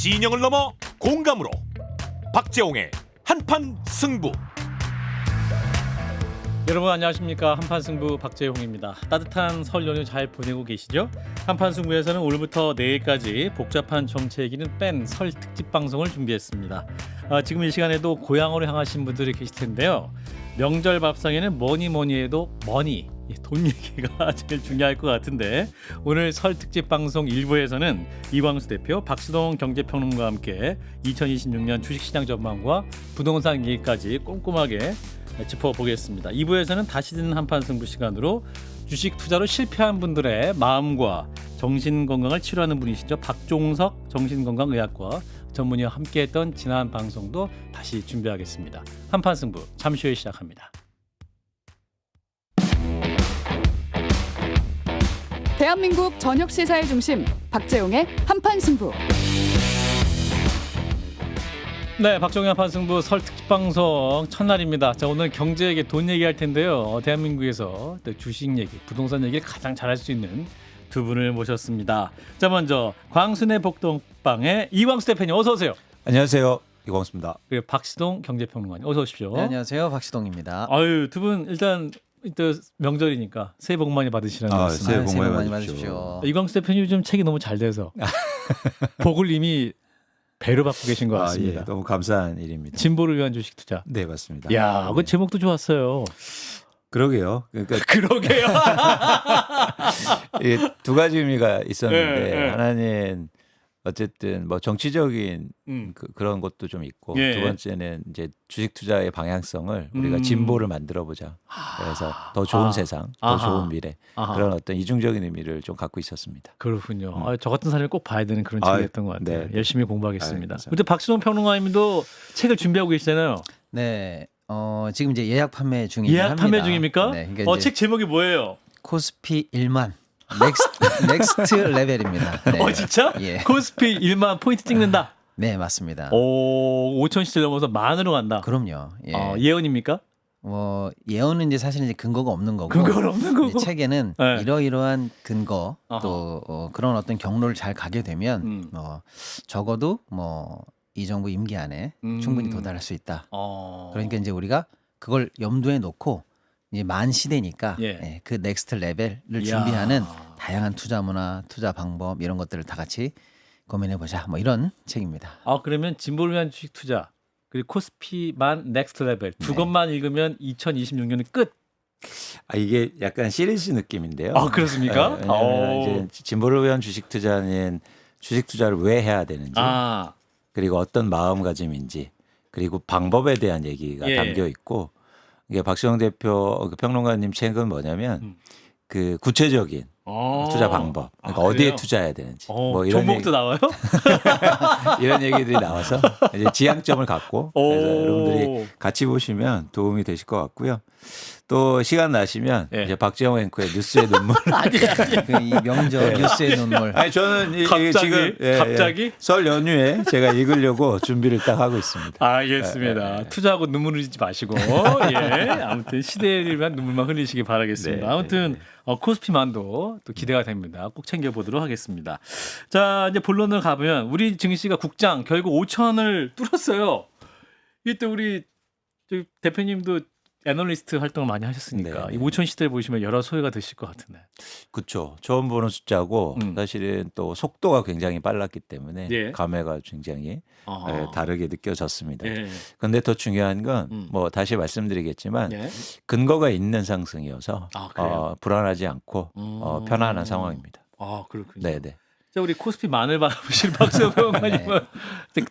진영을 넘어 공감으로 박재홍의 한판 승부. 여러분 안녕하십니까. 한판승부 박재홍입니다. 따뜻한 설 연휴 잘 보내고 계시죠? 한판승부에서는 오늘부터 내일까지 복잡한 정치 얘기는 뺀 설 특집 방송을 준비했습니다. 지금 이 시간에도 고향으로 향하신 분들이 계실 텐데요. 명절 밥상에는 뭐니 해도 머니, 돈 얘기가 제일 중요할 것 같은데 오늘 설 특집 방송 1부에서는 이광수 대표, 박수동 경제평론가와 함께 2026년 주식시장 전망과 부동산 얘기까지 꼼꼼하게 짚어보겠습니다. 2부에서는 다시 듣는 한판승부 시간으로 주식 투자로 실패한 분들의 마음과 정신건강을 치료하는 분이시죠. 박종석 정신건강의학과 전문의와 함께했던 지난 방송도 다시 준비하겠습니다. 한판승부 잠시 후에 시작합니다. 대한민국 저녁 시사의 중심 박재홍의 한판승부. 네, 박정희 한판승부 설 특집 방송 첫날입니다. 자, 오늘 경제 얘기, 돈 얘기할 텐데요. 대한민국에서 주식 얘기, 부동산 얘기를 가장 잘할 수 있는 두 분을 모셨습니다. 자, 먼저 광순의 복동방의 이광수 대표님 어서 오세요. 안녕하세요, 이광수입니다. 그리고 박수동 경제평론가님 어서 오십시오. 네, 안녕하세요, 박시동입니다. 아유, 두 분 일단 명절이니까 새해 복 많이 받으시라는 말씀. 새해 복 새해 많이 많이 받으십시오. 받으십시오. 이광수 대표님 요즘 책이 너무 잘 돼서 복을 이미 배로 받고 계신 것 같습니다. 예, 너무 감사한 일입니다. 진보를 위한 주식 투자. 네, 맞습니다. 야, 그 제목도 좋았어요. 그러게요. 그러니까 그러게요. 이게 두 가지 의미가 있었는데 예, 예. 하나는 어쨌든 뭐 정치적인 음. 그런 것도 좀 있고 예. 두 번째는 이제 주식 투자의 방향성을 우리가 진보를 만들어 보자. 그래서 더 좋은 세상, 더 아하. 좋은 미래 아하. 그런 어떤 이중적인 의미를 좀 갖고 있었습니다. 그렇군요. 저 같은 사람이 꼭 봐야 되는 그런 아유, 책이었던 것 같아요. 네. 열심히 공부하겠습니다. 감사합니다. 근데 박수동 평론가님도 책을 준비하고 계시잖아요. 네, 지금 이제 예약 판매 중이긴 예약 합니다. 판매 중입니까? 네, 그러니까 이제 책 제목이 뭐예요? 코스피 1만 넥스트 레벨입니다. 네. 진짜? 예. 코스피 1만 포인트 찍는다. 네, 맞습니다. 오, 5천 시대 넘어서 만으로 간다. 그럼요. 예. 예언입니까? 예언은 이제 사실은 이제 근거가 없는 거고. 근거는 없는 거고. 이제 책에는 네. 이러이러한 근거 아하. 또 그런 어떤 경로를 잘 가게 되면 적어도 이 정부 임기 안에 충분히 도달할 수 있다. 그러니까 이제 우리가 그걸 염두에 놓고 이제 만 시대니까 예. 그 넥스트 레벨을 이야. 준비하는 다양한 투자 문화, 투자 방법 이런 것들을 다 같이 고민해 보자. 이런 책입니다. 그러면 진보를 위한 주식 투자 그리고 코스피만 넥스트 레벨 두 네. 것만 읽으면 2026년은 끝. 이게 약간 시리즈 느낌인데요. 그렇습니까? 왜냐하면 이제 진보를 위한 주식 투자는 주식 투자를 왜 해야 되는지 그리고 어떤 마음가짐인지 그리고 방법에 대한 얘기가 예. 담겨 있고 이게 박수영 대표 평론가님 책은 뭐냐면 그 구체적인 투자 방법 그러니까 어디에 그래요? 투자해야 되는지 뭐 이런 종목도 나와요? 이런 얘기들이 나와서 이제 지향점을 갖고 그래서 여러분들이 같이 보시면 도움이 되실 것 같고요. 또 시간 나시면 예. 이제 박재홍 앵커의 뉴스의 눈물 이 명절 뉴스의 눈물. 아니 저는 갑자기? 지금 갑자기? 설 연휴에 제가 읽으려고 준비를 딱 하고 있습니다. 알겠습니다. 투자하고 눈물 흘리지 마시고 아무튼 시대를 위한 눈물만 흘리시기 바라겠습니다. 네, 아무튼 코스피만도 또 기대가 됩니다. 꼭 챙겨보도록 하겠습니다. 자, 이제 본론을 가보면 우리 증시가 국장 결국 5천을 뚫었어요. 이때 또 우리 대표님도 애널리스트 활동을 많이 하셨으니까 네. 이 5천 시대를 보시면 여러 소회가 되실 것 같은데. 그렇죠. 처음 보는 숫자고 사실은 또 속도가 굉장히 빨랐기 때문에 예. 감회가 굉장히 다르게 느껴졌습니다. 예. 그런데 더 중요한 건 뭐 다시 말씀드리겠지만 예. 근거가 있는 상승이어서 그래요? 불안하지 않고 편안한 상황입니다. 그렇군요. 네네. 자, 우리 코스피 만을 바라보시는 박수영 평론가님은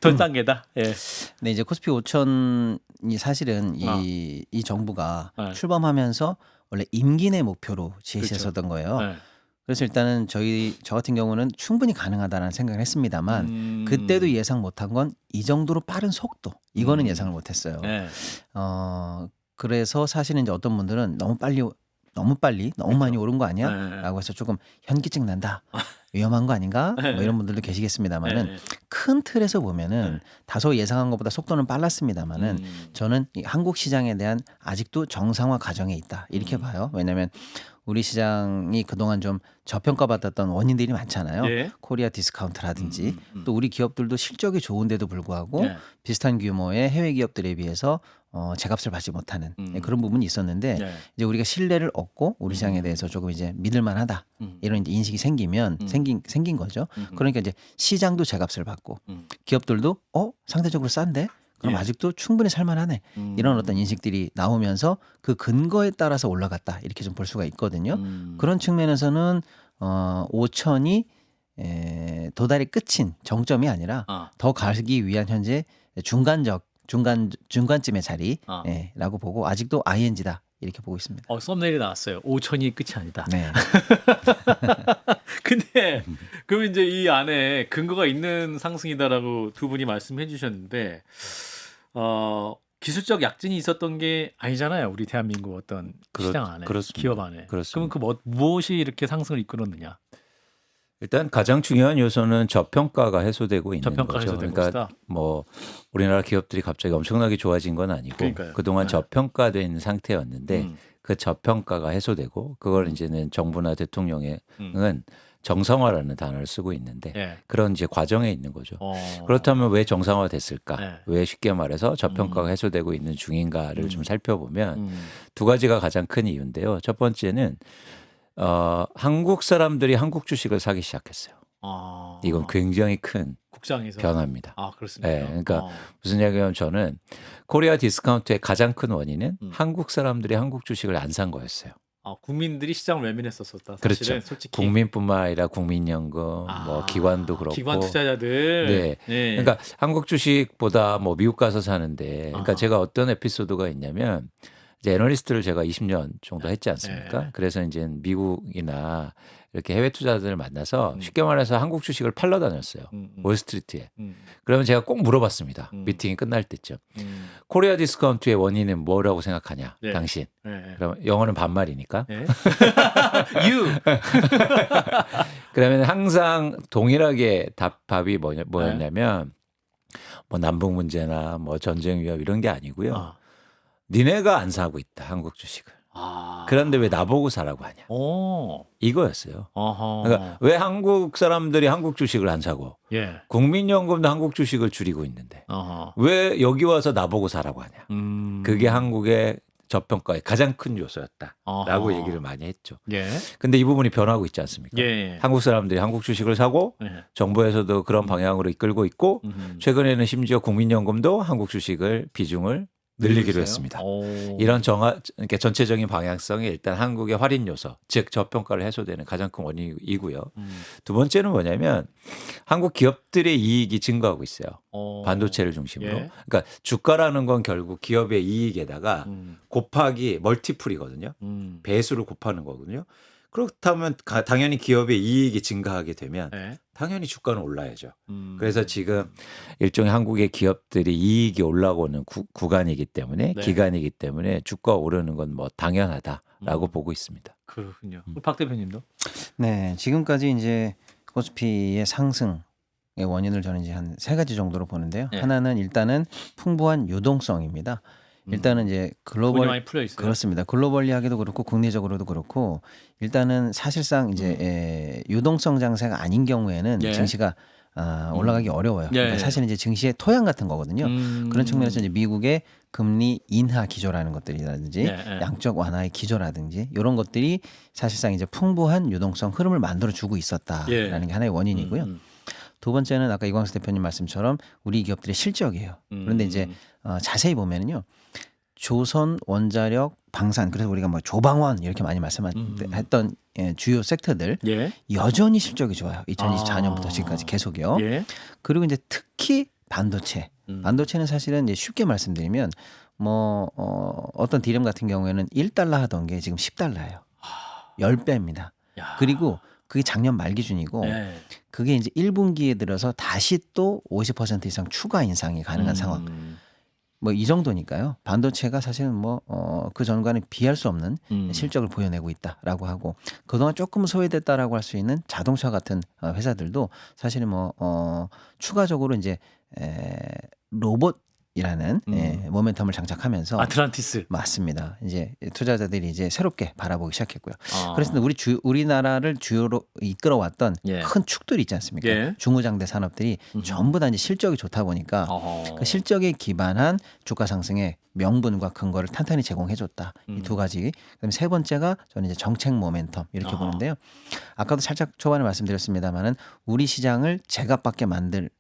덜 단계다. 예. 네, 이제 코스피 5천이 사실은 이 정부가 네. 출범하면서 원래 임기 내 목표로 제시했었던 거예요. 네. 그래서 일단은 저 같은 경우는 충분히 가능하다는 생각을 했습니다만 그때도 예상 못한 건 이 정도로 빠른 속도 이거는 예상을 못했어요. 네. 그래서 사실은 이제 어떤 분들은 너무 많이 오른 거 아니야? 네. 라고 해서 조금 현기증 난다. 위험한 거 아닌가? 이런 분들도 계시겠습니다만은 네. 큰 틀에서 보면은 다소 예상한 것보다 속도는 빨랐습니다만은 저는 이 한국 시장에 대한 아직도 정상화 과정에 있다. 이렇게 봐요. 왜냐하면 우리 시장이 그동안 좀 저평가받았던 원인들이 많잖아요. 예. 코리아 디스카운트라든지 또 우리 기업들도 실적이 좋은데도 불구하고 예. 비슷한 규모의 해외 기업들에 비해서 제값을 받지 못하는 그런 부분이 있었는데 예. 이제 우리가 신뢰를 얻고 우리 시장에 대해서 조금 이제 믿을만하다 이런 이제 인식이 생기면 생긴 거죠. 그러니까 이제 시장도 제값을 받고 기업들도 상대적으로 싼데 그럼 예. 아직도 충분히 살만하네 이런 어떤 인식들이 나오면서 그 근거에 따라서 올라갔다 이렇게 좀 볼 수가 있거든요. 그런 측면에서는 5천이 도달의 끝인 정점이 아니라 더 가기 위한 현재 중간쯤의 자리라고 보고 아직도 ING다 이렇게 보고 있습니다. 썸네일이 나왔어요. 5천이 끝이 아니다. 네. 근데 그럼 이제 이 안에 근거가 있는 상승이다라고 두 분이 말씀해 주셨는데 기술적 약진이 있었던 게 아니잖아요. 우리 대한민국 어떤 시장 안에, 그렇습니다. 기업 안에. 그렇습니다. 그럼 무엇이 이렇게 상승을 이끌었느냐? 일단 가장 중요한 요소는 저평가가 해소되고 있는 저평가 거죠. 해소된 그러니까 것이다. 뭐 우리나라 기업들이 갑자기 엄청나게 좋아진 건 아니고 그러니까요. 그동안 네. 저평가된 상태였는데 음. 그 저평가가 해소되고 그걸 이제는 정부나 대통령은 정상화라는 단어를 쓰고 있는데 예. 그런 이제 과정에 있는 거죠. 어. 그렇다면 왜 정상화됐을까? 네. 왜 쉽게 말해서 저평가가 해소되고 있는 중인가를 좀 살펴보면 음. 두 가지가 가장 큰 이유인데요. 첫 번째는 한국 사람들이 한국 주식을 사기 시작했어요. 이건 굉장히 큰 국장에서 변화입니다. 그렇습니다. 네, 그러니까 무슨 얘기냐면 저는 코리아 디스카운트의 가장 큰 원인은 한국 사람들이 한국 주식을 안 산 거였어요. 국민들이 시장을 외면했었다. 그렇죠. 사실은 솔직히 국민뿐만 아니라 국민연금, 뭐 기관도 그렇고, 기관 투자자들. 네. 그러니까 한국 주식보다 뭐 미국 가서 사는데, 그러니까 제가 어떤 에피소드가 있냐면 이제 애널리스트를 제가 20년 정도 했지 않습니까? 네. 그래서 이제 미국이나 이렇게 해외 투자자들을 만나서 쉽게 말해서 한국 주식을 팔러 다녔어요. 월스트리트에. 그러면 제가 꼭 물어봤습니다. 미팅이 끝날 때쯤. 코리아 디스카운트의 원인은 뭐라고 생각하냐? 네. 당신. 네. 그럼 영어는 반말이니까. 네. 그러면 항상 동일하게 답이 뭐였냐면 뭐 남북 문제나 뭐 전쟁 위협 이런 게 아니고요. 니네가 안 사고 있다. 한국 주식을. 그런데 왜 나보고 사라고 하냐. 이거였어요. 그러니까 왜 한국 사람들이 한국 주식을 안 사고 국민연금도 한국 주식을 줄이고 있는데 왜 여기 와서 나보고 사라고 하냐. 그게 한국의 저평가의 가장 큰 요소였다라고 얘기를 많이 했죠. 근데 이 부분이 변하고 있지 않습니까? 한국 사람들이 한국 주식을 사고 정부에서도 그런 방향으로 이끌고 있고 최근에는 심지어 국민연금도 한국 주식을 비중을 늘리기로 했습니다. 이런 그러니까 전체적인 방향성이 일단 한국의 할인 요소, 즉 저평가를 해소되는 가장 큰 원인이고요. 두 번째는 뭐냐면 한국 기업들의 이익이 증가하고 있어요. 반도체를 중심으로. 그러니까 주가라는 건 결국 기업의 이익에다가 곱하기 멀티플이거든요. 배수를 곱하는 거거든요. 그렇다면 당연히 기업의 이익이 증가하게 되면 당연히 주가는 올라야죠. 그래서 지금 일종의 한국의 기업들이 이익이 올라오는 구간이기 때문에 기간이기 때문에 주가 오르는 건 뭐 당연하다라고 보고 있습니다. 그렇군요. 박 대표님도? 네, 지금까지 이제 코스피의 상승의 원인을 저는 이제 한 세 가지 정도로 보는데요. 하나는 일단은 풍부한 유동성입니다. 일단은 이제 돈이 많이 풀려 있어요. 그렇습니다. 글로벌리하게도 그렇고 국내적으로도 그렇고 일단은 사실상 이제 유동성 장세가 아닌 경우에는 증시가 올라가기 어려워요. 그러니까 사실은 이제 증시의 토양 같은 거거든요. 그런 측면에서 이제 미국의 금리 인하 기조라는 것들이라든지 양적 완화의 기조라든지 이런 것들이 사실상 이제 풍부한 유동성 흐름을 만들어 주고 있었다라는 게 하나의 원인이고요. 두 번째는 아까 이광수 대표님 말씀처럼 우리 기업들의 실적이에요. 그런데 이제 자세히 보면은요. 조선 원자력 방산 그래서 우리가 뭐 조방원 이렇게 많이 말씀했던 주요 섹터들 여전히 실적이 좋아요. 2024년부터 지금까지 계속요. 그리고 이제 특히 반도체. 반도체는 사실은 이제 쉽게 말씀드리면 뭐 어떤 디램 같은 경우에는 1달러 하던 게 지금 10달러예요. 10배입니다. 그리고 그게 작년 말 기준이고 그게 이제 1분기에 들어서 다시 또 50% 이상 추가 인상이 가능한 상황. 뭐 이 정도니까요. 반도체가 사실은 뭐 그 전과는 비할 수 없는 실적을 보여내고 있다라고 하고 그동안 조금 소외됐다라고 할 수 있는 자동차 같은 회사들도 사실은 뭐 추가적으로 이제 로봇 이라는 모멘텀을 장착하면서 아틀란티스. 맞습니다. 이제 투자자들이 이제 새롭게 바라보기 시작했고요. 아. 그래서 우리나라를 주요로 이끌어왔던 예. 큰 축들이 있지 않습니까? 예. 중후장대 산업들이 전부 다 이제 실적이 좋다 보니까 어허. 그 실적에 기반한 주가 상승의 명분과 근거를 탄탄히 제공해줬다. 이 두 가지. 그다음에 세 번째가 저는 이제 정책 모멘텀 이렇게 보는데요. 아까도 살짝 초반에 말씀드렸습니다만은 우리 시장을 제값밖에 만드는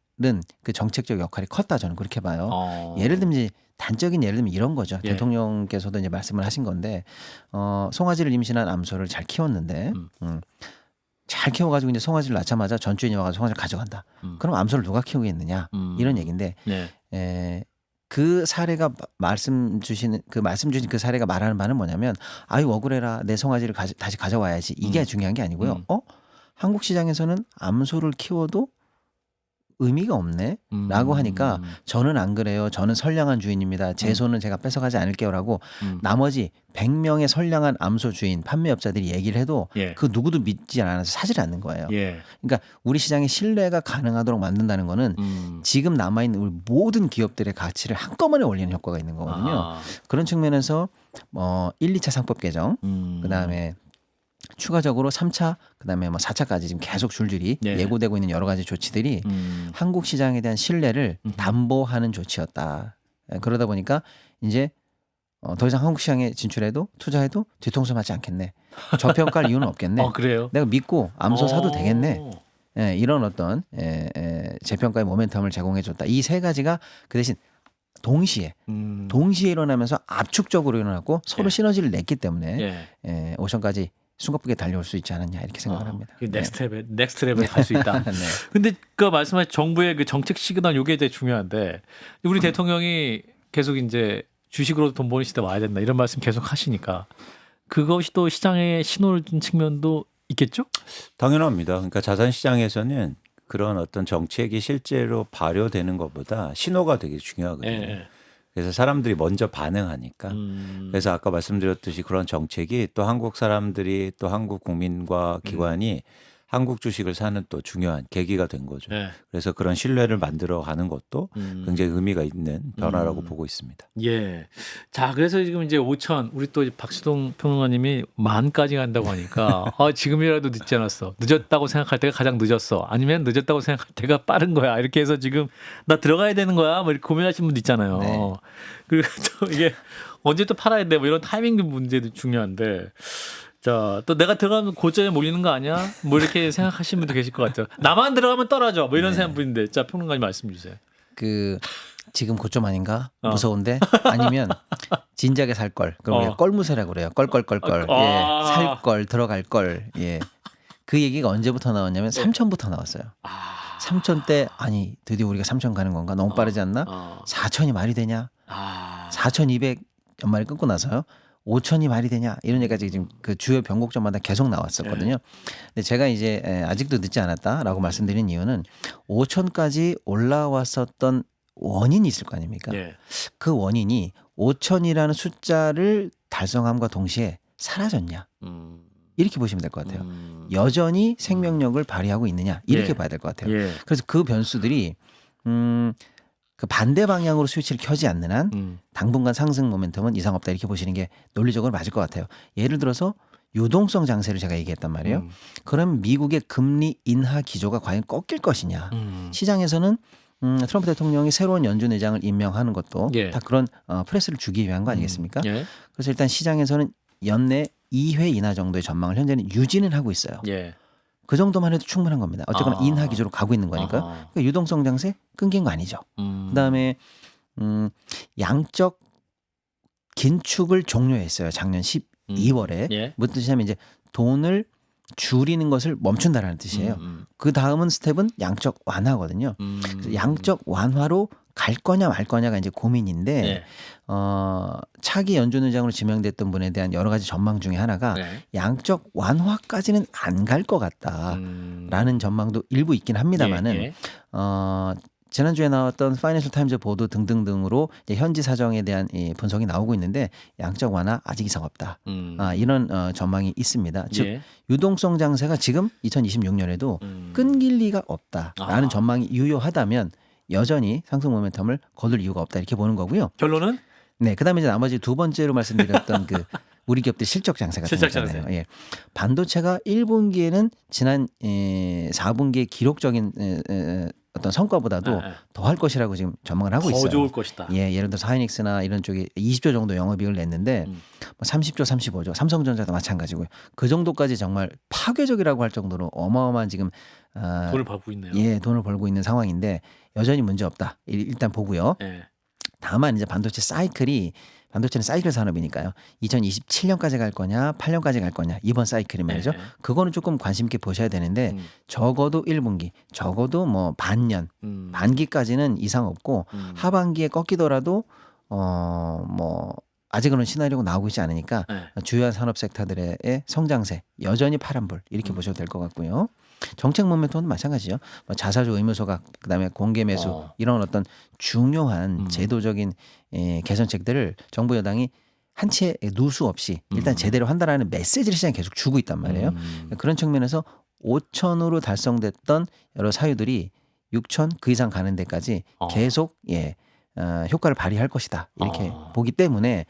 그 정책적 역할이 컸다 저는 그렇게 봐요. 예를 들면 이제 단적인 예를 들면 이런 거죠. 예. 대통령께서도 이제 말씀을 하신 건데 송아지를 임신한 암소를 잘 키웠는데 잘 키워가지고 이제 송아지를 낳자마자 전주인이 와가지고 송아지를 가져간다. 그럼 암소를 누가 키우겠느냐 이런 얘기인데 그 사례가 말씀 주신 그 사례가 말하는 바는 뭐냐면 아유 억울해라 내 송아지를 다시 가져와야지 이게 중요한 게 아니고요. 한국 시장에서는 암소를 키워도 의미가 없네 라고 하니까 저는 안 그래요. 저는 선량한 주인입니다. 제 손은 제가 뺏어가지 않을게요 라고 나머지 100명의 선량한 암소 주인 판매업자들이 얘기를 해도 예. 그 누구도 믿지 않아서 사지를 않는 거예요. 예. 그러니까 우리 시장에 신뢰가 가능하도록 만든다는 거는 지금 남아있는 우리 모든 기업들의 가치를 한꺼번에 올리는 효과가 있는 거거든요. 그런 측면에서 1, 2차 상법 개정 그다음에 추가적으로 3차 그다음에 4차까지 지금 계속 줄줄이 네. 예고되고 있는 여러 가지 조치들이 한국 시장에 대한 신뢰를 담보하는 조치였다. 그러다 보니까 이제 더 이상 한국 시장에 진출해도 투자해도 뒤통수 맞지 않겠네. 저평가할 이유는 없겠네. 그래요? 내가 믿고 암소 사도 되겠네. 이런 어떤 재평가의 모멘텀을 제공해줬다. 이 세 가지가 그 대신 동시에 일어나면서 압축적으로 일어났고 서로 시너지를 냈기 때문에 오션까지 숨가쁘게 달려올 수 있지 않았냐 이렇게 생각을 합니다. 넥스트 레벨에 갈 수 있다. 네. 근데 그 말씀하신 정부의 그 정책 시그널 이게 되게 중요한데 우리 대통령이 계속 이제 주식으로도 돈 버는 시대 와야 된다 이런 말씀 계속 하시니까 그것이 또 시장에 신호를 준 측면도 있겠죠? 당연합니다. 그러니까 자산 시장에서는 그런 어떤 정책이 실제로 발효되는 것보다 신호가 되게 중요하거든요. 그래서 사람들이 먼저 반응하니까. 그래서 아까 말씀드렸듯이 그런 정책이 또 한국 사람들이 또 한국 국민과 기관이 한국 주식을 사는 또 중요한 계기가 된 거죠. 그래서 그런 신뢰를 만들어 가는 것도 굉장히 의미가 있는 변화라고 보고 있습니다. 예. 자, 그래서 지금 이제 5천 우리 또 박수동 평론가님이 10,000까지 간다고 하니까 지금이라도 늦지 않았어. 늦었다고 생각할 때가 가장 늦었어. 아니면 늦었다고 생각할 때가 빠른 거야. 이렇게 해서 지금 나 들어가야 되는 거야. 뭐 이렇게 고민하시는 분도 있잖아요. 네. 그리고 또 이게 언제 또 팔아야 돼. 뭐 이런 타이밍 문제도 중요한데. 자, 또 내가 들어가면 고점에 몰리는 거 아니야? 뭐 이렇게 생각하시는 분도 계실 것 같아요. 나만 들어가면 떨어져. 뭐 이런 생각분인데. 자, 평론가님 말씀 주세요. 지금 고점 아닌가? 무서운데? 아니면 진작에 살 걸. 그럼 우리가 껄무새라고 그래요. 껄껄껄껄. 살 걸, 들어갈 걸. 그 얘기가 언제부터 나왔냐면 3천부터 나왔어요. 3천 때 아니 드디어 우리가 3천 가는 건가? 너무 빠르지 않나? 4천이 말이 되냐? 4,200 연말에 끊고 나서요. 5천이 말이 되냐 이런 얘기가 지금 그 주요 변곡점마다 계속 나왔었거든요. 근데 제가 이제 아직도 늦지 않았다라고 말씀드린 이유는 5천까지 올라왔었던 원인이 있을 거 아닙니까? 그 원인이 5천이라는 숫자를 달성함과 동시에 사라졌냐 이렇게 보시면 될 것 같아요. 여전히 생명력을 발휘하고 있느냐 이렇게 봐야 될 것 같아요. 그래서 그 변수들이 그 반대 방향으로 스위치를 켜지 않는 한 당분간 상승 모멘텀은 이상 없다 이렇게 보시는 게 논리적으로 맞을 것 같아요. 예를 들어서 유동성 장세를 제가 얘기했단 말이에요. 그럼 미국의 금리 인하 기조가 과연 꺾일 것이냐. 시장에서는 트럼프 대통령이 새로운 연준 의장을 임명하는 것도 다 그런 프레스를 주기 위한 거 아니겠습니까? 그래서 일단 시장에서는 연내 2회 인하 정도의 전망을 현재는 유지는 하고 있어요. 그 정도만 해도 충분한 겁니다. 어쨌거나 인하 기조로 가고 있는 거니까. 그러니까 유동성 장세 끊긴 거 아니죠. 그다음에 양적 긴축을 종료했어요. 작년 12월에. 무슨 뜻이냐면 이제 돈을 줄이는 것을 멈춘다라는 뜻이에요. 그 다음은 스텝은 양적 완화거든요. 그래서 양적 완화로 갈 거냐 말 거냐가 이제 고민인데 차기 연준 의장으로 지명됐던 분에 대한 여러 가지 전망 중에 하나가 양적 완화까지는 안 갈 것 같다라는 전망도 일부 있긴 합니다만은 지난주에 나왔던 파이낸셜 타임즈 보도 등등등으로 이제 현지 사정에 대한 이 분석이 나오고 있는데 양적 완화 아직 이상 없다. 이런 전망이 있습니다. 즉 유동성 장세가 지금 2026년에도 끊길 리가 없다라는 전망이 유효하다면 여전히 상승 모멘텀을 거둘 이유가 없다 이렇게 보는 거고요. 결론은 네, 그다음에 이제 나머지 두 번째로 말씀드렸던 그 우리 기업들 실적 장세가 실적 있잖아요. 장세. 예. 반도체가 1분기에는 지난 4분기의 기록적인 어떤 성과보다도 네. 더 할 것이라고 지금 전망을 하고 더 있어요. 좋을 것이다. 예, 예를 들어서 하이닉스나 이런 쪽이 20조 정도 영업이익을 냈는데 뭐 30조, 35조, 삼성전자도 마찬가지고요. 그 정도까지 정말 파괴적이라고 할 정도로 어마어마한 지금 돈을 벌고 있네요. 예, 돈을 벌고 있는 상황인데 여전히 문제 없다. 일단 보고요. 예. 다만 이제 반도체는 사이클 산업이니까요. 2027년까지 갈 거냐, 8년까지 갈 거냐 이번 사이클이 말이죠. 네. 그거는 조금 관심 있게 보셔야 되는데 적어도 1분기, 적어도 뭐 반년, 반기까지는 이상 없고 하반기에 꺾이더라도 뭐 아직은 시나리오가 나오고 있지 않으니까 네. 주요한 산업 섹터들의 성장세 여전히 파란불 이렇게 보셔도 될 것 같고요. 정책 모멘텀은 마찬가지죠. 뭐 자사주 의무소각, 그다음에 공개 매수 이런 어떤 중요한 제도적인 개선책들을 정부 여당이 한 채 누수 없이 일단 제대로 한다라는 메시지를 시장에 계속 주고 있단 말이에요. 그런 측면에서 5천으로 달성됐던 여러 사유들이 6천 그 이상 가는 데까지 계속 효과를 발휘할 것이다 이렇게 보기 때문에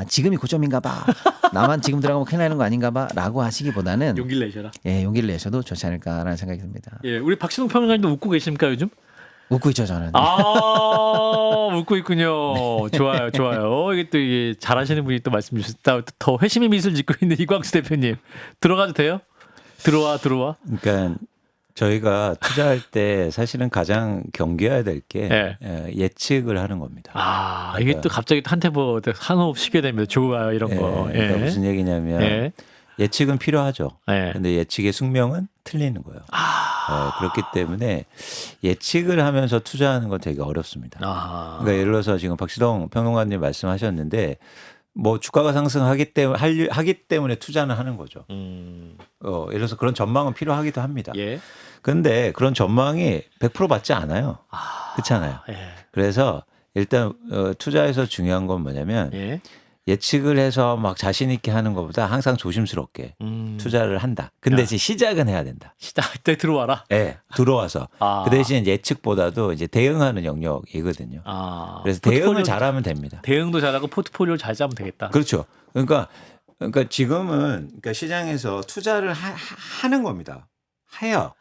지금이 고점인가 봐. 나만 지금 들어가면 큰일 나는 거 아닌가 봐 라고 하시기보다는 용기를 내셔라. 예, 용기를 내셔도 좋지 않을까라는 생각이 듭니다. 예, 우리 박신웅 평론가님도 웃고 계십니까 요즘? 웃고 있죠 저는. 웃고 있군요. 좋아요, 좋아요. 이게 또 이게 잘하시는 분이 또 말씀 주셨다. 더 회심의 미술 짓고 있는 이광수 대표님 들어가도 돼요? 들어와. 그러니까 저희가 투자할 때 사실은 가장 경계해야 될 게 예측을 하는 겁니다. 이게 또 갑자기 한테 뭐 한호흡 쉬게 되면 좋아요 이런 거. 그러니까 무슨 얘기냐면 예측은 필요하죠. 근데 예측의 숙명은 틀리는 거예요. 그렇기 때문에 예측을 하면서 투자하는 건 되게 어렵습니다. 그러니까 예를 들어서 지금 박시동 평론가님 말씀하셨는데 뭐 주가가 상승하기 때문에 투자는 하는 거죠. 예를 들어서 그런 전망은 필요하기도 합니다. 그런데 그런 전망이 100% 맞지 않아요. 그렇잖아요. 그래서 일단 투자에서 중요한 건 뭐냐면 예측을 해서 막 자신 있게 하는 것보다 항상 조심스럽게 투자를 한다. 근데 이제 시작은 해야 된다. 시작 때 들어와라. 네, 들어와서 그 대신 예측보다도 이제 대응하는 영역이거든요. 그래서 대응을 잘하면 됩니다. 대응도 잘하고 포트폴리오를 잘 짜면 되겠다. 그렇죠. 그러니까 지금은 그러니까 시장에서 투자를 하는 겁니다. 해요.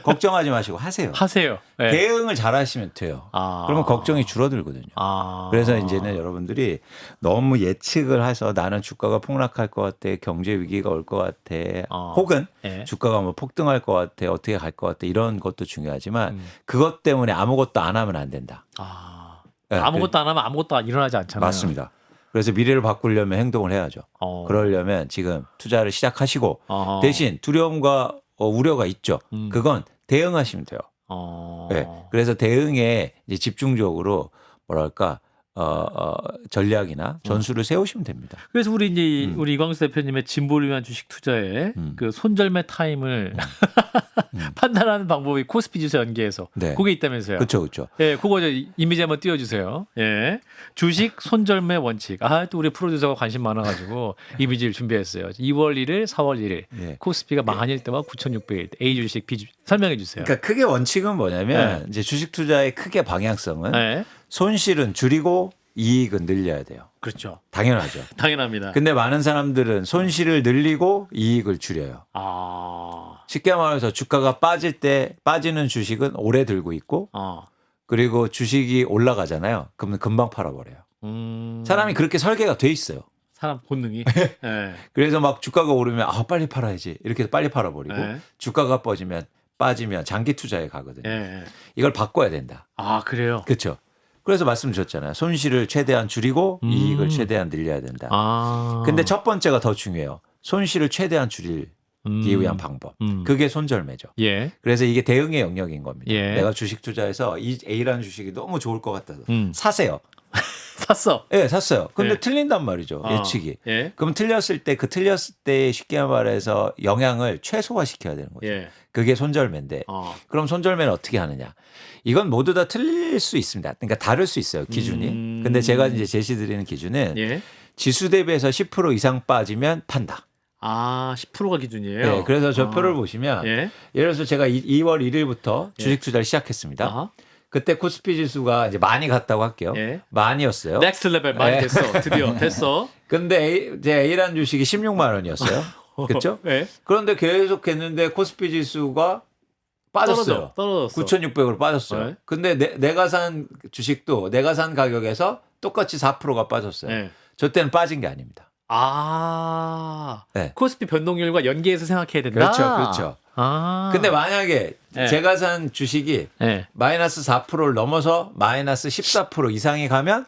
걱정하지 마시고 하세요. 대응을 잘하시면 돼요. 그러면 걱정이 줄어들거든요. 그래서 이제는 여러분들이 너무 예측을 해서 나는 주가가 폭락할 것 같아, 경제 위기가 올 것 같아, 혹은 주가가 뭐 폭등할 것 같아, 어떻게 갈 것 같아 이런 것도 중요하지만 그것 때문에 아무것도 안 하면 안 된다. 아무것도 안 하면 아무것도 일어나지 않잖아요. 맞습니다. 그래서 미래를 바꾸려면 행동을 해야죠. 그러려면 지금 투자를 시작하시고 대신 두려움과 우려가 있죠. 그건 대응하시면 돼요. 그래서 대응에 이제 집중적으로 뭐랄까 전략이나 전술을 세우시면 됩니다. 그래서 우리 이제 우리 이광수 대표님의 진보를 위한 주식 투자에 그 손절매 타임을 판단하는 방법이 코스피 지수 연계해서 그게 있다면서요. 그렇죠. 예, 그거 이미지 한번 띄워주세요. 예, 주식 손절매 원칙. 또 우리 프로듀서가 관심 많아가지고 이미지를 준비했어요. 2월 1일, 4월 1일 코스피가 망한일 때와 9,600일 때 A 주식, B 주식 설명해 주세요. 그러니까 크게 원칙은 뭐냐면 이제 주식 투자의 크게 방향성은 손실은 줄이고 이익은 늘려야 돼요. 그렇죠. 당연하죠. 당연합니다. 근데 많은 사람들은 손실을 늘리고 이익을 줄여요. 쉽게 말해서 주가가 빠질 때 빠지는 주식은 오래 들고 있고 그리고 주식이 올라가잖아요. 그러면 금방 팔아버려요. 사람이 그렇게 설계가 돼 있어요. 사람 본능이. 그래서 막 주가가 오르면 빨리 팔아야지 이렇게 빨리 팔아버리고 주가가 빠지면 장기 투자에 가거든요. 이걸 바꿔야 된다. 그래요? 그렇죠. 그래서 말씀 주셨잖아요. 손실을 최대한 줄이고 이익을 최대한 늘려야 된다. 근데 첫 번째가 더 중요해요. 손실을 최대한 줄이기 위한 방법. 그게 손절매죠. 그래서 이게 대응의 영역인 겁니다. 내가 주식 투자해서 이 A라는 주식이 너무 좋을 것 같아서 사세요. 샀어. 네, 샀어요. 근데 틀린단 말이죠. 예측이. 그럼 틀렸을 때 쉽게 말해서 영향을 최소화시켜야 되는 거죠. 그게 손절매인데 그럼 손절매는 어떻게 하느냐. 이건 모두 다 틀릴 수 있습니다. 그러니까 다를 수 있어요. 기준이. 근데 제가 이제 제시드리는 기준은 지수 대비해서 10% 이상 빠지면 판다. 10%가 기준이에요? 네, 그래서 저 표를 보시면 예를 들어서 제가 2월 1일부터 주식 투자를 시작했습니다. 그때 코스피 지수가 이제 많이 갔다고 할게요. 예. 많이었어요. 넥스트 레벨 많이 예. 됐어. 드디어 됐어. 근데 제 A란 주식이 16만 원이었어요. 그렇죠? 예. 그런데 계속 했는데 코스피 지수가 빠졌어요. 떨어졌어. 9,600으로 빠졌어요. 네. 근데 내가 산 주식도 내가 산 가격에서 똑같이 4%가 빠졌어요. 예. 저 때는 빠진 게 아닙니다. 네. 코스피 변동률과 연계해서 생각해야 된다. 그렇죠. 그렇죠. 근데 만약에 네. 제가 산 주식이 네. 마이너스 4%를 넘어서 마이너스 14% 이상이 가면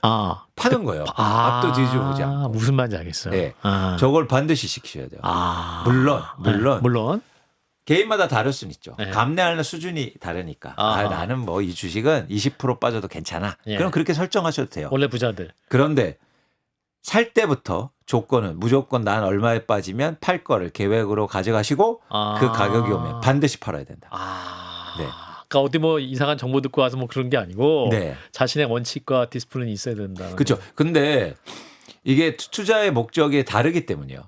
파는 거예요. 앞도 뒤집어 보자. 무슨 말인지 알겠어요. 네. 저걸 반드시 시키셔야 돼요. 물론 개인마다 다를 수는 있죠. 네. 감내하는 수준이 다르니까. 나는 뭐 이 주식은 20% 빠져도 괜찮아. 예. 그럼 그렇게 설정하셔도 돼요. 원래 부자들. 그런데 살 때부터 조건은 무조건 난 얼마에 빠지면 팔 거를 계획으로 가져가시고 그 가격이 오면 반드시 팔아야 된다. 네. 그러니까 어디 뭐 이상한 정보 듣고 와서 뭐 그런 게 아니고 네. 자신의 원칙과 디스플린이 있어야 된다. 그렇죠. 근데 이게 투자의 목적이 다르기 때문이요.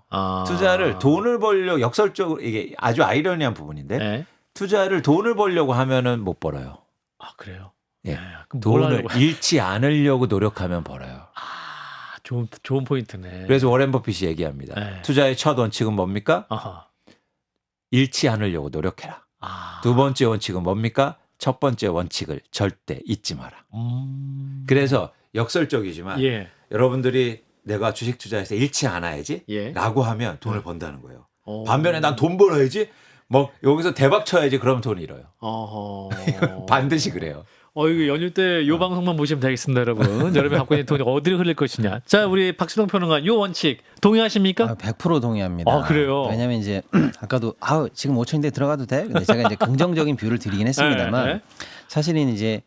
투자를 돈을 벌려 역설적으로 이게 아주 아이러니한 부분인데 네. 투자를 돈을 벌려고 하면은 못 벌어요. 그래요. 예. 네. 그럼 뭘 돈을 하려고? 잃지 않으려고 노력하면 벌어요. 좋은 포인트네. 그래서 워렌 버핏이 얘기합니다. 네. 투자의 첫 원칙은 뭡니까? 잃지 않으려고 노력해라. 두 번째 원칙은 뭡니까? 첫 번째 원칙을 절대 잊지 마라. 그래서 역설적이지만 예. 여러분들이 내가 주식 투자해서 잃지 않아야지 예. 라고 하면 돈을 번다는 거예요. 반면에 난 돈 벌어야지 뭐 여기서 대박 쳐야지 그러면 돈 잃어요. 반드시 그래요. 이거 연휴 때 요 방송만 보시면 되겠습니다, 여러분. 여러분이 갖고 있는 돈이 어디로 흐를 것이냐. 자, 우리 박수동 평론가 요 원칙 동의하십니까? 100% 동의합니다. 그래요? 왜냐하면 이제 아까도 지금 5천인데 들어가도 돼? 근데 제가 이제 긍정적인 뷰를 드리긴 했습니다만 네. 사실은 이제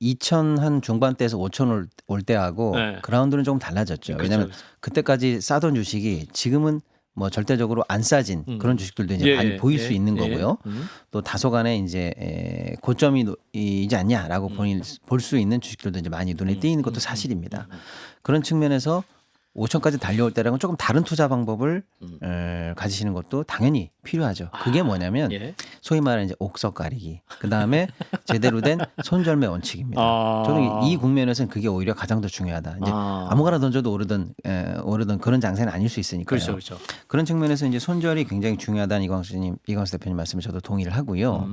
2천 한 중반대에서 5천 올 때하고 네. 그라운드는 조금 달라졌죠. 그렇죠, 왜냐하면 그렇죠. 그때까지 싸던 주식이 지금은 뭐 절대적으로 안 싸진 그런 주식들도 이제 많이 보일 수 있는 거고요. 또 다소간에 이제 고점이지 않냐라고 볼 수 있는 주식들도 이제 많이 눈에 띄는 것도 사실입니다. 그런 측면에서 5천까지 달려올 때랑은 조금 다른 투자 방법을 가지시는 것도 당연히 필요하죠. 그게 뭐냐면 예. 소위 말하는 이제 옥석 가리기. 그 다음에 제대로 된 손절매 원칙입니다. 저는 이 국면에서는 그게 오히려 가장 더 중요하다. 이제 아무거나 던져도 오르던 그런 장세는 아닐 수 있으니까요. 그렇죠. 그런 측면에서 이제 손절이 굉장히 중요하다는 이광수 대표님 말씀을 저도 동의를 하고요.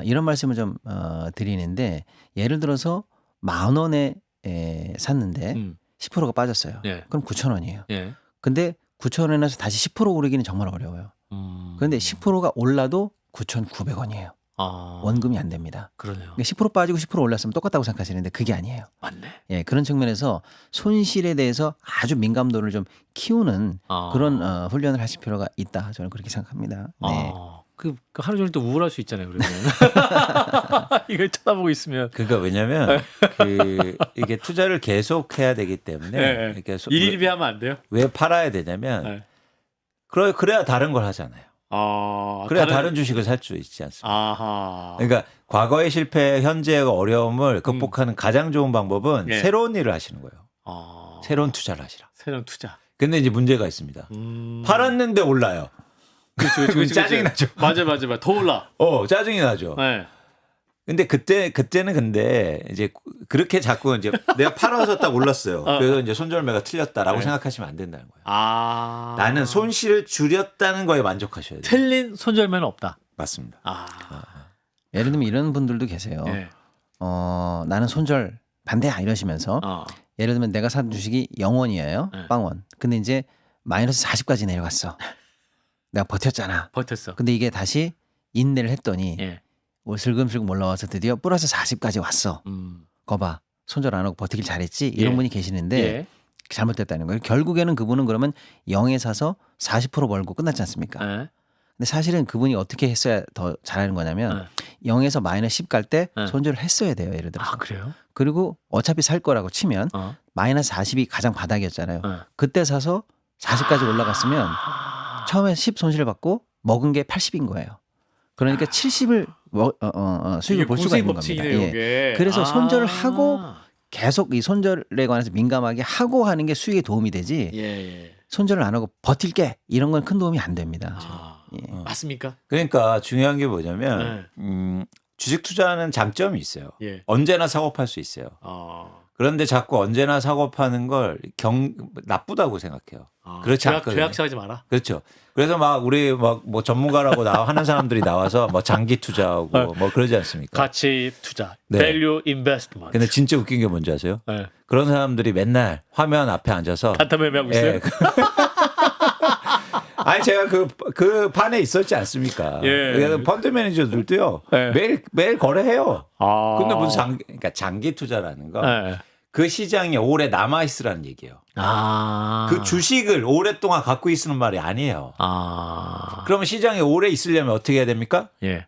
이런 말씀을 좀 드리는데 예를 들어서 10,000원에 샀는데 10%가 빠졌어요. 예. 그럼 9,000원이에요. 예. 근데 9,000원에서 다시 10% 오르기는 정말 어려워요. 그런데 10%가 올라도 9,900원이에요. 원금이 안 됩니다. 그러네요. 그러니까 10% 빠지고 10% 올랐으면 똑같다고 생각하시는데 그게 아니에요. 맞네. 예, 그런 측면에서 손실에 대해서 아주 민감도를 좀 키우는 그런 훈련을 하실 필요가 있다. 저는 그렇게 생각합니다. 네. 그 하루 종일 또 우울할 수 있잖아요. 그러면 이걸 쳐다보고 있으면. 그러니까 왜냐하면 이게 투자를 계속 해야 되기 때문에 이렇게 일일비하면 안 돼요. 왜 팔아야 되냐면 그래야 다른 걸 하잖아요. 그래야 다른 주식을 살 수 있지 않습니까? 그러니까 과거의 실패, 현재의 어려움을 극복하는 가장 좋은 방법은 새로운 일을 하시는 거예요. 새로운 투자를 하시라. 새로운 투자. 근데 이제 문제가 있습니다. 팔았는데 올라요. 그렇죠. 짜증이 나죠. 맞아. 더 올라. 짜증이 나죠. 네. 근데 그때는 근데 이제 그렇게 자꾸 이제 내가 팔아서 딱 올랐어요. 그래서 이제 손절매가 틀렸다라고 생각하시면 안 된다는 거예요. 나는 손실을 줄였다는 거에 만족하셔야 돼요. 틀린 손절매는 없다. 맞습니다. 예를 들면 이런 분들도 계세요. 네. 나는 손절 반대야 이러시면서 예를 들면 내가 산 주식이 0원이에요. 빵원. 근데 이제 마이너스 40까지 내려갔어. 내가 버텼잖아. 버텼어. 근데 이게 다시 인내를 했더니 슬금슬금 올라와서 드디어 플러스 40까지 왔어. 거봐. 손절 안 하고 버티길 잘했지. 이런 분이 계시는데 잘못됐다는 거예요. 결국에는 그분은 그러면 0에 사서 40% 벌고 끝났지 않습니까? 근데 사실은 그분이 어떻게 했어야 더 잘하는 거냐면 0에서 마이너스 10 갈 때 손절을 했어야 돼요. 예를 들어서. 그래요? 그리고 어차피 살 거라고 치면 마이너스 40이 가장 바닥이었잖아요. 그때 사서 40까지 올라갔으면 처음에 10 손실을 받고 먹은 게 80인 거예요. 그러니까 70을 수익을 볼 수가 있는 겁니다. 그래서 손절을 하고 계속 이 손절에 관해서 민감하게 하고 하는 게 수익에 도움이 되지 손절을 안 하고 버틸게 이런 건 큰 도움이 안 됩니다. 맞습니까? 그러니까 중요한 게 뭐냐면 주식 투자는 장점이 있어요. 예. 언제나 사고 팔 수 있어요. 그런데 자꾸 언제나 사고 파는 걸 나쁘다고 생각해요. 그렇지 않거든요. 죄악시하지 마라. 그렇죠. 그래서 막 우리 막 뭐 전문가라고 하는 사람들이 나와서 뭐 장기 투자하고 뭐 그러지 않습니까? 가치 투자, 네. value investment. 근데 진짜 웃긴 게 뭔지 아세요? 네. 그런 사람들이 맨날 화면 앞에 앉아서 단타 매매하고 있어요. 예. 아니 제가 그 판에 있었지 않습니까? 예. 펀드 매니저들도요. 예. 매일 거래해요. 아. 근데 무슨 그러니까 장기 투자라는 거. 예. 그 시장에 오래 남아 있으라는 얘기예요. 아. 그 주식을 오랫동안 갖고 있으는 말이 아니에요. 아. 그러면 시장에 오래 있으려면 어떻게 해야 됩니까? 예.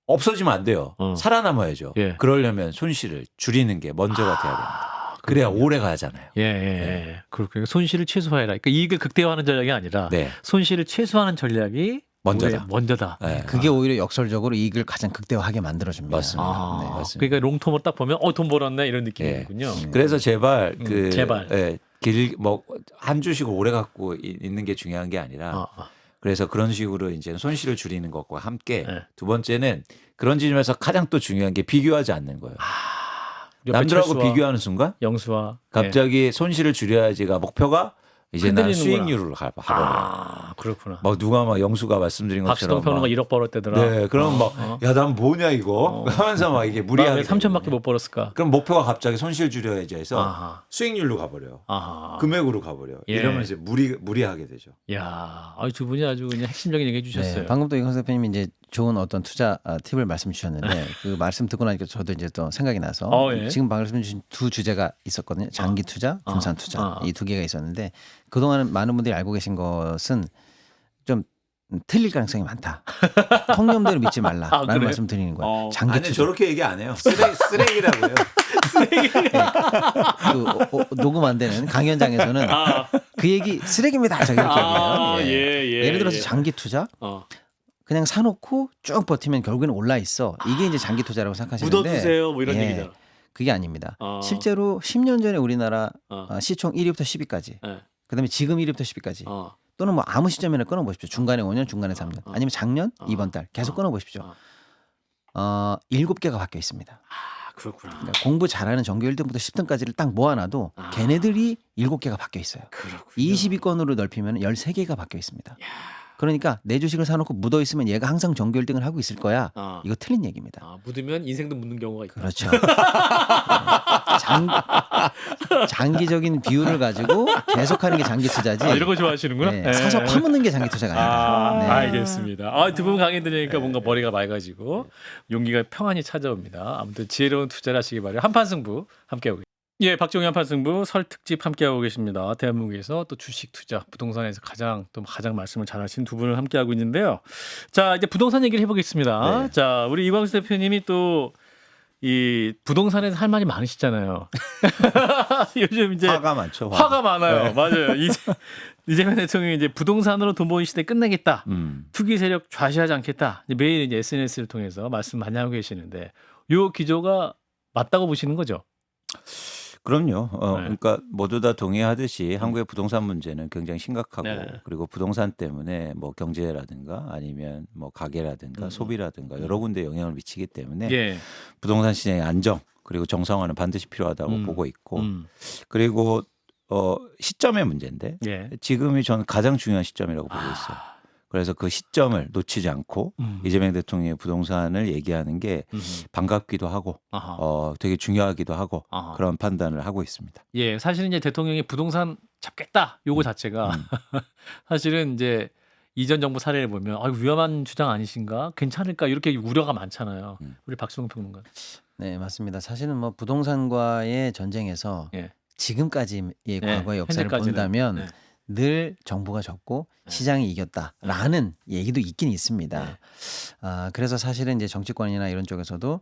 없어지면 안 돼요. 살아남아야죠. 예. 그러려면 손실을 줄이는 게 먼저가 돼야 됩니다. 그래야 오래 가잖아요. 예. 그렇군요. 손실을 최소화해라. 그러니까 이익을 극대화하는 전략이 아니라 네. 손실을 최소화하는 전략이 먼저다. 네. 그게 오히려 역설적으로 이익을 가장 극대화하게 만들어줍니다. 맞습니다. 네. 맞습니다. 그러니까 롱텀으로 딱 보면 돈 벌었네 이런 느낌이군요. 그래서 제발 제발. 한 주식을 오래 갖고 있는 게 중요한 게 아니라 그래서 그런 식으로 이제 손실을 줄이는 것과 함께 두 번째는 그런 지점에서 가장 또 중요한 게 비교하지 않는 거예요. 남들하고 철수와 비교하는 순간 영수와 갑자기 손실을 줄여야지가 목표가 이제 난 흔들리는구나. 수익률을 가버려요. 그렇구나. 막 누가 막 영수가 말씀드린 것처럼 박수동 평론가 1억 벌었대더라. 네, 그럼 야, 난 뭐냐 이거 하면서 막 이게 무리하게 왜 3천밖에 못 벌었을까? 그럼 목표가 갑자기 손실 줄여야지 해서 아하. 수익률로 가버려요. 아하. 금액으로 가버려요. 예. 이러면 이제 무리하게 되죠. 야, 두 분이 아주 그냥 핵심적인 얘기 해주셨어요. 네, 방금 또 이광수 대표님이 이제 좋은 어떤 투자 팁을 말씀 주셨는데 그 말씀 듣고 나니까 저도 이제 또 생각이 나서 예. 지금 말씀 주신 두 주제가 있었거든요. 장기 투자, 분산 투자 이 두 개가 있었는데 그동안은 많은 분들이 알고 계신 것은 좀 틀릴 가능성이 많다. 통념대로 믿지 말라라는 그래요? 말씀 드리는 거예요. 장기 아니 투자. 저렇게 얘기 안 해요. 쓰레기라고 해요. 녹음 안 되는 강연장에서는 그 얘기 쓰레기입니다. 저기 이렇게 얘기해요. 예를 들어서 장기 투자 그냥 사놓고 쭉 버티면 결국에는 올라 있어. 이게 이제 장기 투자라고 생각하시는데 묻어두세요, 뭐 이런 얘기죠. 그게 아닙니다. 실제로 10년 전에 우리나라 시총 1위부터 10위까지 그다음에 지금 1위부터 10위까지 또는 뭐 아무 시점이나 끊어보십시오. 중간에 5년, 중간에 3년 아니면 작년, 이번 달 계속 끊어보십시오. 7개가 바뀌어 있습니다. 그렇구나. 그러니까 공부 잘하는 전교 1등부터 10등까지를 딱 모아놔도 걔네들이 7개가 바뀌어 있어요. 그렇군요. 22건으로 넓히면 13개가 바뀌어 있습니다. 그러니까 내 주식을 사놓고 묻어 있으면 얘가 항상 전교 1등을 하고 있을 거야. 이거 틀린 얘기입니다. 묻으면 인생도 묻는 경우가 있다. 그렇죠. 장기적인 비율을 가지고 계속하는 게 장기 투자지. 이런 거 좋아하시는구나. 네, 사서 파묻는 게 장기 투자가 아니다. 네. 알겠습니다. 두 분 강의 들으니까 뭔가 머리가 맑아지고 용기가 평안히 찾아옵니다. 아무튼 지혜로운 투자를 하시기 바라요. 한판승부 함께하고 계십니다. 예, 박종희 한판승부 설 특집 함께하고 계십니다. 대한민국에서 또 주식 투자, 부동산에서 가장 말씀을 잘하신 두 분을 함께하고 있는데요. 자, 이제 부동산 얘기를 해보겠습니다. 네. 자, 우리 이광수 대표님이 또 이 부동산에서 할 말이 많으시잖아요. 요즘 이제 화가 많죠. 화가 많아요. 맞아요. 이재명 대통령이 이제 부동산으로 돈 버는 시대 끝내겠다. 투기 세력 좌시하지 않겠다. 이제 매일 이제 SNS를 통해서 말씀 많이 하고 계시는데 요 기조가 맞다고 보시는 거죠? 그럼요. 그러니까 모두 다 동의하듯이 한국의 부동산 문제는 굉장히 심각하고 네. 그리고 부동산 때문에 뭐 경제라든가 아니면 뭐 가게라든가 소비라든가 여러 군데 영향을 미치기 때문에 부동산 시장의 안정 그리고 정상화는 반드시 필요하다고 보고 있고 그리고 시점의 문제인데 지금이 저는 가장 중요한 시점이라고 보고 있어요. 그래서 그 시점을 놓치지 않고 이재명 대통령의 부동산을 얘기하는 게 반갑기도 하고 되게 중요하기도 하고 그런 판단을 하고 있습니다. 예, 사실은 이제 대통령이 부동산 잡겠다 요거 자체가 사실은 이제 이전 정부 사례를 보면 위험한 주장 아니신가? 괜찮을까? 이렇게 우려가 많잖아요. 우리 박수동 평론가. 네, 맞습니다. 사실은 뭐 부동산과의 전쟁에서 지금까지의 과거의 역사를 현재까지는. 본다면 늘 정부가 졌고 시장이 이겼다라는 얘기도 있긴 있습니다. 그래서 사실은 이제 정치권이나 이런 쪽에서도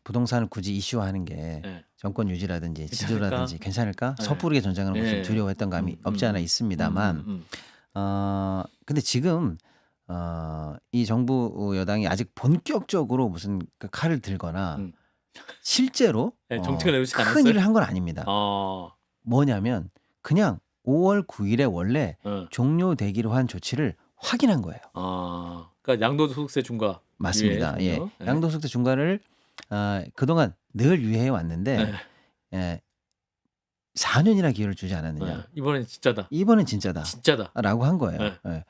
부동산을 굳이 이슈화하는 게 정권 유지라든지 지도라든지 괜찮을까? 섣부르게 전쟁하는 것을 좀 두려워했던 감이 없지 않아 있습니다만 근데 지금 이 정부 여당이 아직 본격적으로 무슨 그 칼을 들거나 실제로 정책을 내놓지 큰 않았어요? 일을 한 건 아닙니다. 뭐냐면 그냥 5월 9일에 원래 종료되기로 한 조치를 확인한 거예요. 그러니까 그러니까 양도소득세 중과 맞습니다. 예. 유예군요. 네. 양도소득세 중과를 그동안 늘 유예해 왔는데 네. 4년이나 기회를 주지 않았느냐. 네. 이번엔 진짜다. 이번엔 진짜다. 진짜다. 라고 한 거예요. 네. 예.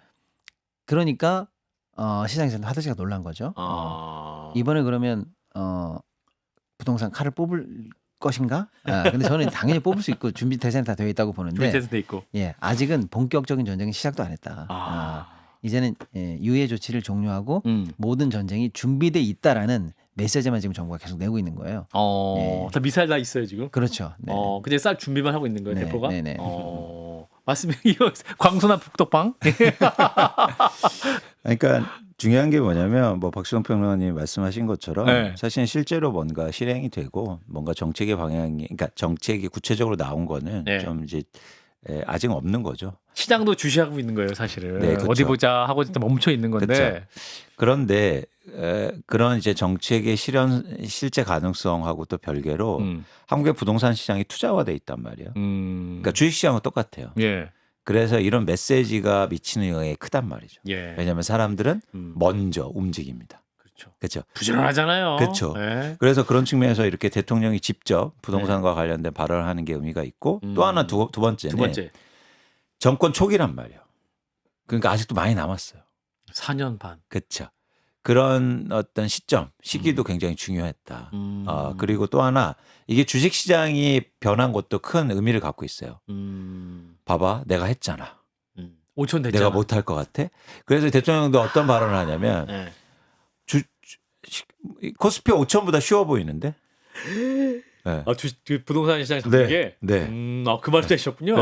그러니까 시장에서는 하드시가 놀란 거죠. 이번에 그러면 부동산 칼을 뽑을 것인가? 근데 저는 당연히 뽑을 수 있고 준비 대상이 다 되어 있다고 보는데 준비돼서 돼 있고. 예, 아직은 본격적인 전쟁이 시작도 안 했다. 이제는 유예 조치를 종료하고 모든 전쟁이 준비돼 있다라는 메시지만 지금 정부가 계속 내고 있는 거예요. 다 미사일 다 있어요 지금. 그렇죠. 네. 그냥 쌀 준비만 하고 있는 거예요 네, 대포가. 네네. 맞습니다. 이거 광소나 북덕방. 그러니까 중요한 게 뭐냐면 뭐 박수영 평론가님 말씀하신 것처럼 네. 사실 실제로 뭔가 실행이 되고 뭔가 정책의 방향이 그러니까 정책이 구체적으로 나온 거는 네. 좀 이제 아직 없는 거죠. 시장도 주시하고 있는 거예요 사실은. 네, 그렇죠. 어디 보자 하고 일단 멈춰 있는 건데. 그렇죠. 그런데 그런 이제 정책의 실제 가능성하고 또 별개로 한국의 부동산 시장이 투자화돼 있단 말이에요. 그러니까 주식 시장은 똑같아요. 예. 그래서 이런 메시지가 미치는 영향이 크단 말이죠. 예. 왜냐하면 사람들은 먼저 움직입니다. 그렇죠. 그렇죠. 부지런하잖아요. 그렇죠. 예. 그래서 그런 측면에서 이렇게 대통령이 직접 부동산과 관련된 발언을 하는 게 의미가 있고 또 하나 두 번째는 두 번째 정권 초기란 말이에요. 그러니까 아직도 많이 남았어요. 4년 반. 그렇죠. 그런 어떤 시기도 굉장히 중요했다. 그리고 또 하나 이게 주식 시장이 변한 것도 큰 의미를 갖고 있어요. 봐봐, 내가 했잖아. 5천 됐잖아. 내가 못할 것 같아. 그래서 대통령도 어떤 발언을 하냐면 네. 코스피 5천보다 쉬워 보이는데. 네. 부동산 시장 잡는 네. 게. 네. 그 말을 하셨군요.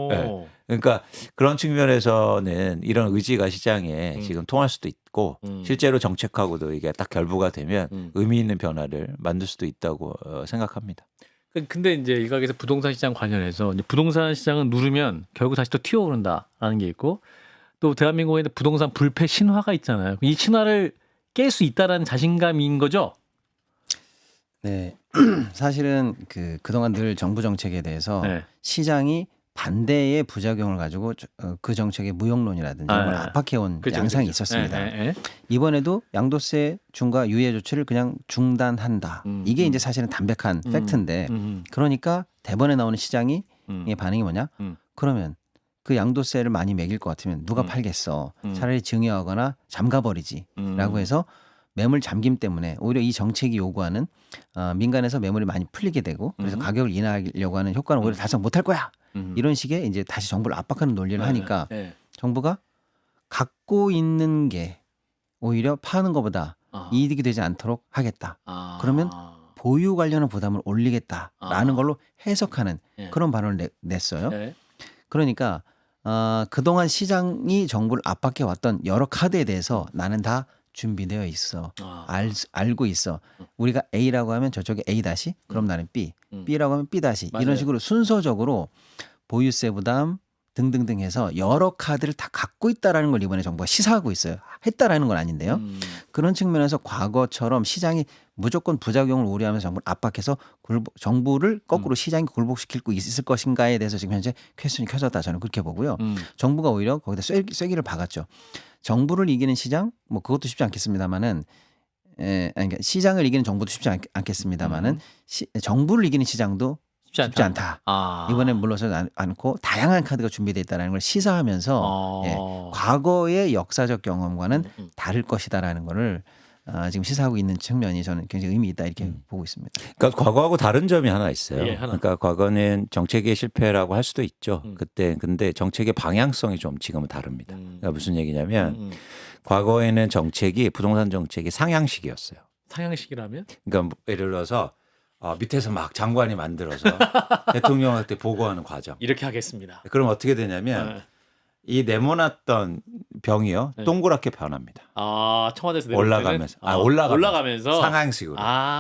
네. 그러니까 그런 측면에서는 이런 의지가 시장에 지금 통할 수도 있고 실제로 정책하고도 이게 딱 결부가 되면 의미 있는 변화를 만들 수도 있다고 생각합니다. 근데 이제 일각에서 부동산 시장 관련해서 이제 부동산 시장은 누르면 결국 다시 또 튀어오른다라는 게 있고 또 대한민국에 있는 부동산 불패 신화가 있잖아요. 이 신화를 깰 수 있다라는 자신감인 거죠. 네. 사실은 그동안 늘 정부 정책에 대해서 네. 시장이 반대의 부작용을 가지고 그 정책의 무용론이라든지 이런 걸 압박해온 양상이 있었습니다. 이번에도 양도세 중과 유예 조치를 그냥 중단한다. 이게 이제 사실은 담백한 팩트인데 그러니까 대번에 나오는 시장이 반응이 뭐냐? 그러면 그 양도세를 많이 매길 것 같으면 누가 팔겠어? 차라리 증여하거나 잠가버리지라고 해서 매물 잠김 때문에 오히려 이 정책이 요구하는 민간에서 매물이 많이 풀리게 되고 그래서 가격을 인하하려고 하는 효과는 오히려 달성 못할 거야. 이런 식의 이제 다시 정부를 압박하는 논리를 하니까 정부가 갖고 있는 게 오히려 파는 것보다 이득이 되지 않도록 하겠다. 그러면 보유 관련한 부담을 올리겠다라는 걸로 해석하는 그런 발언을 냈어요. 그러니까 그동안 시장이 정부를 압박해 왔던 여러 카드에 대해서 나는 다 준비되어 있어. 알고 있어. 우리가 A라고 하면 저쪽에 A 다시, 그럼 나는 B. B라고 하면 B 다시. 맞아요. 이런 식으로 순서적으로 보유세 부담 등등등 해서 여러 카드를 다 갖고 있다라는 걸 이번에 정부가 시사하고 있어요. 했다라는 건 아닌데요. 그런 측면에서 과거처럼 시장이 무조건 부작용을 우려하면서 정부를 압박해서 정부를 거꾸로 시장이 굴복시킬 수 있을 것인가에 대해서 지금 현재 퀘스천이 켜졌다. 저는 그렇게 보고요. 정부가 오히려 거기다 쐐기를 박았죠. 정부를 이기는 시장 뭐 그것도 쉽지 않겠습니다만은 그러니까 시장을 이기는 정부도 쉽지 않겠습니다만은 정부를 이기는 시장도 쉽지 않다. 이번엔 물러서지 않고 다양한 카드가 준비되어 있다는 걸 시사하면서 과거의 역사적 경험과는 다를 것이다라는 거를 지금 시사하고 있는 측면이 저는 굉장히 의미 있다 이렇게 보고 있습니다. 그러니까 과거하고 다른 점이 하나 있어요. 하나. 그러니까 과거는 정책의 실패라고 할 수도 있죠. 그때 근데 정책의 방향성이 좀 지금은 다릅니다. 그러니까 무슨 얘기냐면 과거에는 정책이 부동산 정책이 상향식이었어요. 상향식이라면? 그러니까 예를 들어서 밑에서 막 장관이 만들어서 대통령한테 보고하는 과정. 이렇게 하겠습니다. 그럼 어떻게 되냐면 이 네모났던 병이요 동그랗게 변합니다. 청와대에서 올라가면서 올라가면서 상향식으로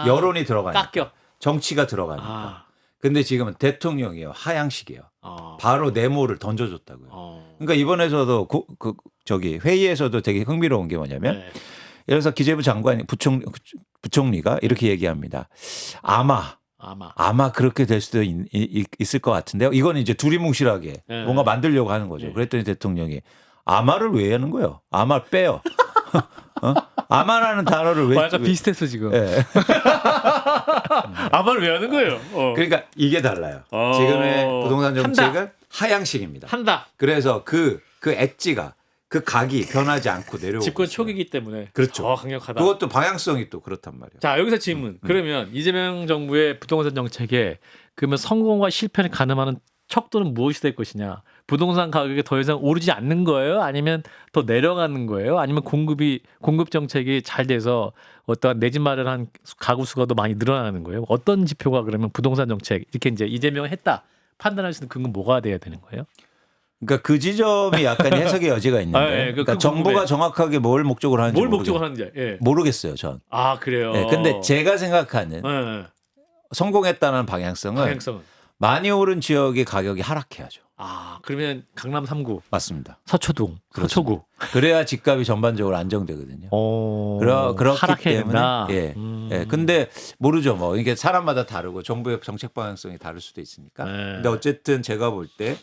여론이 들어가니까 깎여. 정치가 들어가니까. 근데 지금은 대통령이요 하향식이에요. 바로 네모를 던져줬다고요. 그러니까 이번에서도 저기 회의에서도 되게 흥미로운 게 뭐냐면 예를 들어서 기재부 장관 부총리가 이렇게 얘기합니다. 아마 그렇게 될 수도 있을 것 같은데요. 이거는 이제 두리뭉실하게 뭔가 만들려고 하는 거죠. 그랬더니 대통령이 아마를 왜 하는 거예요? 아마 빼요. 아마라는 단어를 왜? 약간 비슷했어 지금. 예. 아마를 왜 하는 거예요? 그러니까 이게 달라요. 어. 지금의 부동산 정책은 한다. 하향식입니다. 한다. 그래서 그 엣지가 그 각이 변하지 않고 내려오고 집권 있어요. 초기이기 때문에 그렇죠. 더 강력하다. 그것도 방향성이 또 그렇단 말이에요. 자 여기서 질문. 그러면 이재명 정부의 부동산 정책에 그러면 성공과 실패를 가늠하는 척도는 무엇이 될 것이냐? 부동산 가격이 더 이상 오르지 않는 거예요? 아니면 더 내려가는 거예요? 아니면 공급 정책이 잘 돼서 어떠한 내 집 마련한 가구 수가 더 많이 늘어나는 거예요? 어떤 지표가 그러면 부동산 정책 이렇게 이제 이재명이 했다 판단할 수 있는 근거 뭐가 돼야 되는 거예요? 그러니까 그 지점이 약간 해석의 여지가 있는데, 아, 예, 그러니까 그거 정부가 궁금해. 정확하게 뭘 목적으로 하는지 뭘 목적으로 하는지. 예. 모르겠어요, 전. 아 그래요. 네, 근데 제가 생각하는 예. 성공했다는 방향성은 방향성은. 많이 오른 지역의 가격이 하락해야죠. 아 그러면 강남 3구, 맞습니다. 서초동, 서초구. 그래야 집값이 전반적으로 안정되거든요. 그렇기 하락해야 때문에 된다. 예. 예. 근데 모르죠. 뭐 이게 사람마다 다르고 정부의 정책 방향성이 다를 수도 있으니까. 네. 근데 어쨌든 제가 볼 때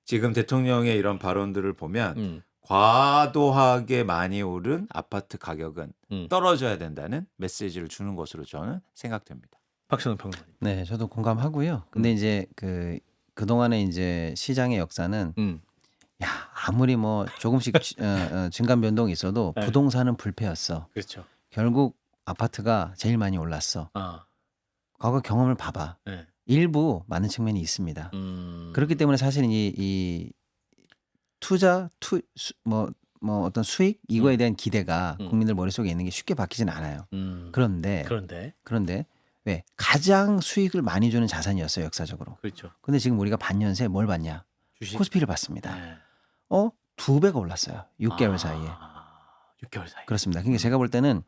지금 대통령의 이런 발언들을 보면 음. 과도하게 많이 오른 아파트 가격은 음. 떨어져야 된다는 메시지를 주는 것으로 저는 생각됩니다. 박신호 평론가님. 네, 저도 공감하고요. 근데 이제 그동안에 이제 시장의 역사는 야, 아무리 뭐 조금씩 증감 변동이 있어도 네. 부동산은 불패였어. 그렇죠. 결국 아파트가 제일 많이 올랐어. 아, 과거 경험을 봐봐. 네. 일부 많은 측면이 있습니다. 그렇기 때문에 사실은 이 투자 뭐 어떤 수익 이거에 대한 기대가 국민들 머릿속에 있는 게 쉽게 바뀌지는 않아요. 그런데 왜 가장 수익을 많이 주는 자산이었어요, 역사적으로. 그렇죠. 근데 지금 우리가 반년새 뭘 봤냐? 주식. 코스피를 봤습니다. 네. 2배가 올랐어요. 6개월 사이에. 6개월 사이. 그렇습니다. 그러니까 제가 볼 때는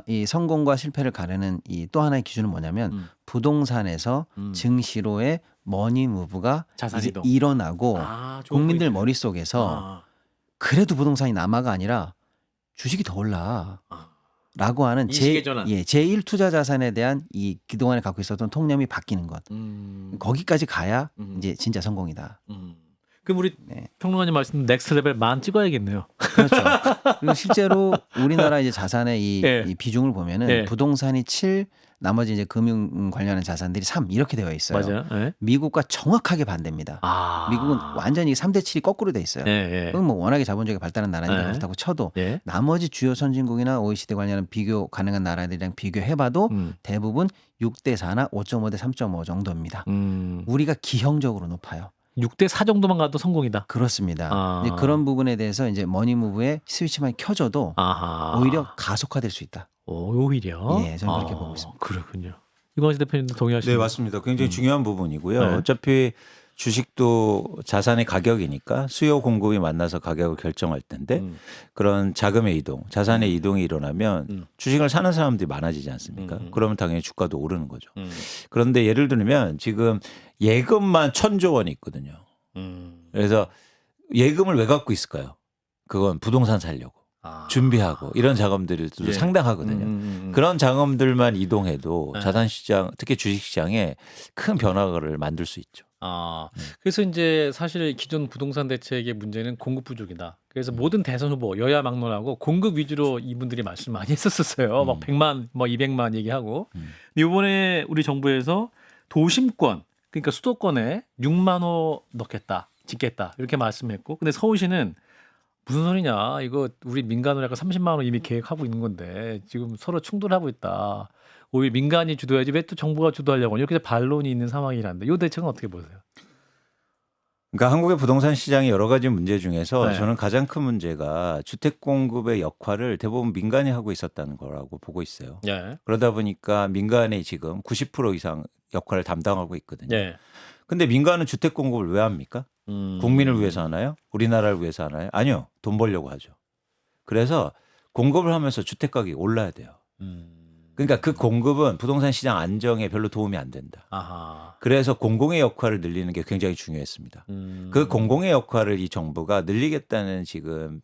이 성공과 실패를 가르는 이 또 하나의 기준은 뭐냐면 부동산에서 증시로의 머니 무브가 자산 이제 이동. 일어나고 좋은 국민들 포인트. 머릿속에서 그래도 부동산이 남아가 아니라 주식이 더 올라. 라고 하는 인식의 전환. 제1 투자 자산에 대한 이 그동안에 갖고 있었던 통념이 바뀌는 것. 거기까지 가야 이제 진짜 성공이다. 그럼 우리 네. 평론가님 말씀 넥스트 레벨 만 찍어야겠네요. 그렇죠. 그리고 실제로 우리나라 이제 자산의 예. 이 비중을 보면은 예. 부동산이 7, 나머지 이제 금융 관련한 자산들이 3 이렇게 되어 있어요. 맞아요. 예. 미국과 정확하게 반대입니다. 미국은 완전히 3대 7이 거꾸로 돼 있어요. 예. 그건 뭐 워낙에 자본주의가 발달한 나라니까 예. 그렇다고 쳐도 예. 나머지 주요 선진국이나 OECD 관련한 비교 가능한 나라들이랑 비교해봐도 대부분 6대 4나 5.5대 3.5 정도입니다. 우리가 기형적으로 높아요. 6대 4 정도만 가도 성공이다. 그렇습니다. 이제 그런 부분에 대해서 이제 머니무브의 스위치만 켜져도 오히려 가속화될 수 있다. 오히려. 예, 저는 그렇게 보고 있습니다. 그렇군요. 이광수 대표님도 동의하시나요? 네, 맞습니다. 굉장히 중요한 부분이고요. 네. 어차피 주식도 자산의 가격이니까 수요 공급이 만나서 가격을 결정할 텐데 그런 자금의 이동, 자산의 이동이 일어나면 주식을 사는 사람들이 많아지지 않습니까? 그러면 당연히 주가도 오르는 거죠. 그런데 예를 들면 지금 예금만 1,000조 원이 있거든요. 그래서 예금을 왜 갖고 있을까요? 그건 부동산 살려고. 준비하고 이런 자금들이 예. 상당하거든요. 그런 자금들만 이동해도 네. 자산시장, 특히 주식시장에 큰 변화를 만들 수 있죠. 그래서 이제 사실 기존 부동산 대책의 문제는 공급 부족이다. 그래서 모든 대선 후보 여야 막론하고 공급 위주로 이분들이 말씀 많이 했었어요. 막 100만, 뭐 200만 얘기하고. 근데 이번에 우리 정부에서 도심권, 그러니까 수도권에 6만 호 넣겠다, 짓겠다 이렇게 말씀했고, 근데 서울시는 무슨 소리냐? 이거 우리 민간으로 약간 30만 원 이미 계획하고 있는 건데 지금 서로 충돌하고 있다. 오히려 민간이 주도해야지 왜 또 정부가 주도하려고 이렇게 반론이 있는 상황이란데 이 대책은 어떻게 보세요? 그러니까 한국의 부동산 시장의 여러 가지 문제 중에서 네. 저는 가장 큰 문제가 주택 공급의 역할을 대부분 민간이 하고 있었다는 거라고 보고 있어요. 예. 그러다 보니까 민간이 지금 90% 이상 역할을 담당하고 있거든요. 예. 근데 민간은 주택 공급을 왜 합니까? 국민을 위해서 하나요? 우리나라를 위해서 하나요? 아니요. 돈 벌려고 하죠. 그래서 공급을 하면서 주택 가격이 올라야 돼요. 그러니까 그 공급은 부동산 시장 안정에 별로 도움이 안 된다. 그래서 공공의 역할을 늘리는 게 굉장히 중요했습니다. 그 공공의 역할을 이 정부가 늘리겠다는 지금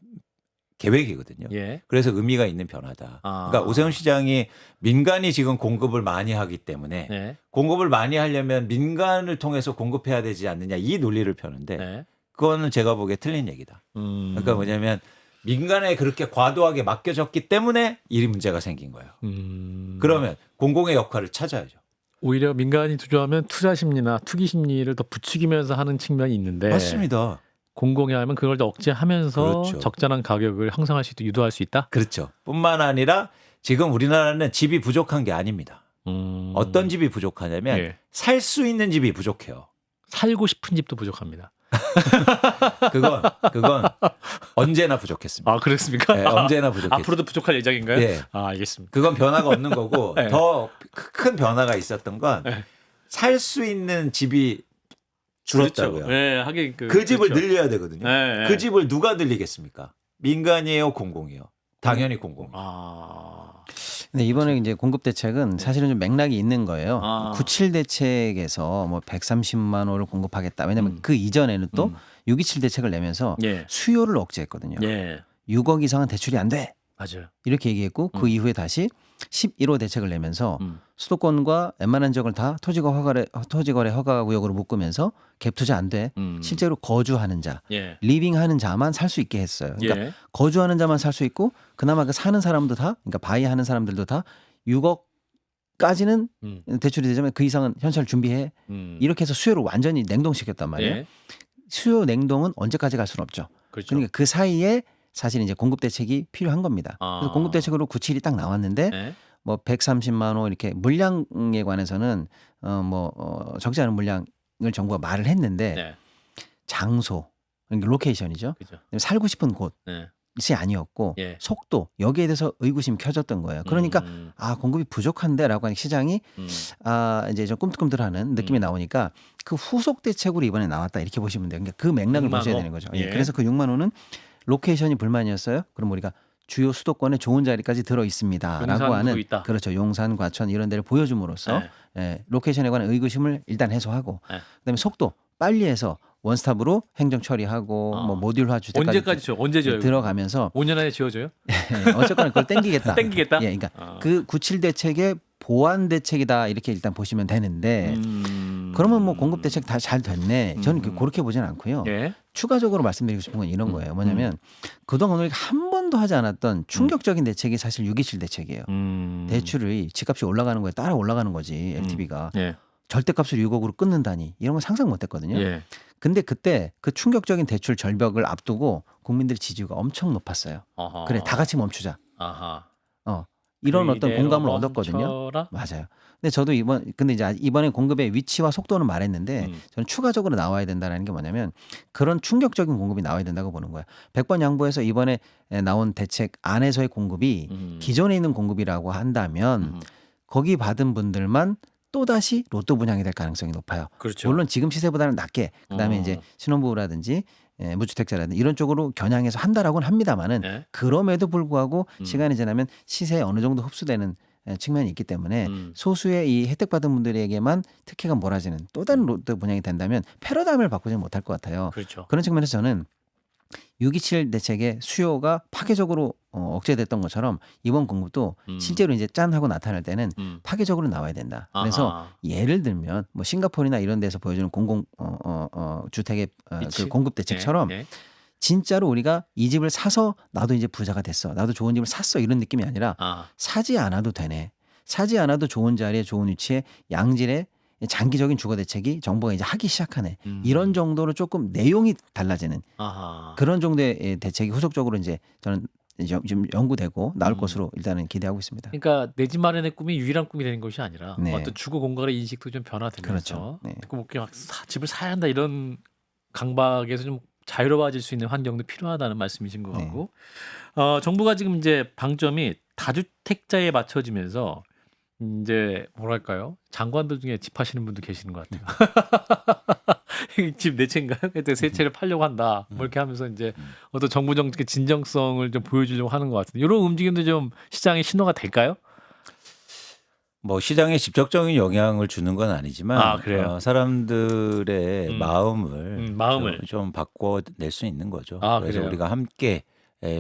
계획이거든요. 예. 그래서 의미가 있는 변화다. 그러니까 오세훈 시장이 민간이 지금 공급을 많이 하기 때문에 네. 공급을 많이 하려면 민간을 통해서 공급해야 되지 않느냐 이 논리를 펴는데 그거는 제가 보기에 틀린 얘기다. 그러니까 뭐냐면 민간에 그렇게 과도하게 맡겨졌기 때문에 이 문제가 생긴 거예요. 그러면 공공의 역할을 찾아야죠. 오히려 민간이 투자하면 투자 심리나 투기 심리를 더 부추기면서 하는 측면이 있는데 맞습니다. 공공이 하면 그걸 더 억제하면서 그렇죠. 적절한 가격을 형성할 수 있도록 유도할 수 있다. 그렇죠. 뿐만 아니라 지금 우리나라는 집이 부족한 게 아닙니다. 어떤 집이 부족하냐면 예. 살 수 있는 집이 부족해요. 살고 싶은 집도 부족합니다. 그건 언제나 부족했습니다. 아 그렇습니까? 네, 언제나 부족했습니다. 앞으로도 부족할 예정인가요? 네. 아 알겠습니다. 그건 변화가 없는 거고 네. 더 큰 변화가 있었던 건 네. 살 수 있는 집이 줄었다고요. 그렇죠. 네, 하긴 그 집을 그렇죠. 늘려야 되거든요. 네, 그 네. 집을 누가 늘리겠습니까? 민간이에요, 공공이에요? 당연히 공공. 아, 근데 이번에 이제 공급 대책은 사실은 좀 맥락이 있는 거예요. 아. 97 대책에서 뭐 130만 호를 공급하겠다. 왜냐하면 그 이전에는 또 627 대책을 내면서 예, 수요를 억제했거든요. 예, 6억 이상은 대출이 안 돼. 맞아요. 이렇게 얘기했고 그 이후에 다시 11호 대책을 내면서 수도권과 웬만한 지역을 다 토지거래 허가 구역으로 묶으면서 갭 투자 안 돼. 실제로 거주하는 자, 예, 리빙하는 자만 살 수 있게 했어요. 그러니까 예, 거주하는 자만 살 수 있고 그나마 그 사는 사람도 다, 그러니까 바이하는 사람들도 다 6억까지는 대출이 되지만 그 이상은 현찰 준비해. 이렇게 해서 수요를 완전히 냉동시켰단 말이에요. 예, 수요 냉동은 언제까지 갈 수는 없죠. 그렇죠. 그러니까 그 사이에 사실 이제 공급 대책이 필요한 겁니다. 아. 그래서 공급 대책으로 97이 딱 나왔는데 예, 뭐 130만 호 이렇게 물량에 관해서는 적지 않은 물량을 정부가 말을 했는데 네, 장소, 그러니까 로케이션이죠. 그죠. 살고 싶은 곳이 네, 아니었고 예. 속도 여기에 대해서 의구심이 켜졌던 거예요. 그러니까 아 공급이 부족한데라고 하는 시장이 이제 좀 꿈틀꿈틀하는 느낌이 나오니까 그 후속 대책으로 이번에 나왔다 이렇게 보시면 돼요. 그러니까 그 맥락을 6만 보셔야 호? 되는 거죠. 예. 그래서 그 6만 호는 로케이션이 불만이었어요. 그럼 우리가 주요 수도권에 좋은 자리까지 들어 있습니다라고 용산구도 하는 있다. 그렇죠. 용산, 과천 이런 데를 보여줌으로써 네. 로케이션에 관한 의구심을 일단 해소하고 네. 그다음에 속도 빨리 해서 원스톱으로 행정 처리하고 뭐 모듈화 주택까지 언제까지죠? 언제 지어요? 들어가면서 5년 안에 지어져요? 어쨌거나 그걸 땡기겠다. 땡기겠다? 예, 그러니까 아. 그 97 대책의 보완 대책이다 이렇게 일단 보시면 되는데 그러면 뭐 공급 대책 다 잘 됐네. 저는 그렇게 보지는 않고요. 예, 추가적으로 말씀드리고 싶은 건 이런 거예요. 뭐냐면 그동안 우리가 한 번도 하지 않았던 충격적인 대책이 사실 627 대책이에요. 대출이 집값이 올라가는 거에 따라 올라가는 거지 LTV가. 예, 절대값을 6억으로 끊는다니 이런 건 상상 못했거든요. 예. 근데 그때 그 충격적인 대출 절벽을 앞두고 국민들의 지지가 엄청 높았어요. 어허. 그래 다 같이 멈추자. 아하. 이런 그 어떤 이대로 공감을 얻었거든요. 멈춰라? 맞아요. 근데 저도 근데 이제 이번에 공급의 위치와 속도는 말했는데 저는 추가적으로 나와야 된다는 게 뭐냐면 그런 충격적인 공급이 나와야 된다고 보는 거예요. 100번 양보해서 이번에 나온 대책 안에서의 공급이 기존에 있는 공급이라고 한다면 거기 받은 분들만 또다시 로또 분양이 될 가능성이 높아요. 그렇죠. 물론 지금 시세보다는 낮게 그다음에 이제 신혼부부라든지 무주택자라든지 이런 쪽으로 겨냥해서 한다라고는 합니다만은 네. 그럼에도 불구하고 시간이 지나면 시세에 어느 정도 흡수되는 측면이 있기 때문에 소수의 이 혜택 받은 분들에게만 특혜가 몰아지는 또 다른 로또 분양이 된다면 패러다임을 바꾸지 못할 것 같아요. 그렇죠. 그런 측면에서 저는 627 대책의 수요가 파괴적으로 억제됐던 것처럼 이번 공급도 실제로 이제 짠 하고 나타날 때는 파괴적으로 나와야 된다. 그래서 아하. 예를 들면 뭐 싱가포르나 이런 데서 보여주는 공공 주택의 그치. 그 공급 대책처럼 예, 예. 진짜로 우리가 이 집을 사서 나도 이제 부자가 됐어. 나도 좋은 집을 샀어. 이런 느낌이 아니라 아, 사지 않아도 되네. 사지 않아도 좋은 자리에 좋은 위치에 양질의 장기적인 주거 대책이 정부가 이제 하기 시작하네. 이런 정도로 조금 내용이 달라지는 아하. 그런 정도의 대책이 후속적으로 이제 저는 지금 연구되고 나올 것으로 일단은 기대하고 있습니다. 그러니까 내 집 마련의 꿈이 유일한 꿈이 되는 것이 아니라 네. 어떤 주거 공간의 인식도 좀 변화되면서 그렇죠. 네. 뭐 막 집을 사야 한다 이런 강박에서 좀 자유로워질 수 있는 환경도 필요하다는 말씀이신 것 네. 같고 정부가 지금 이제 방점이 다주택자에 맞춰지면서 이제 뭐랄까요 장관들 중에 집 하시는 분도 계시는 것 같아요. 집 네 채인가요? 그때 세 채를 팔려고 한다. 뭐 이렇게 하면서 이제 어떤 정부 정책의 진정성을 좀 보여주려고 하는 것 같은데 이런 움직임도 좀 시장의 신호가 될까요? 뭐 시장에 직접적인 영향을 주는 건 아니지만 아, 그래요? 사람들의 마음을 마음을. 좀 바꿔낼 수 있는 거죠. 아, 그래서 그래요? 우리가 함께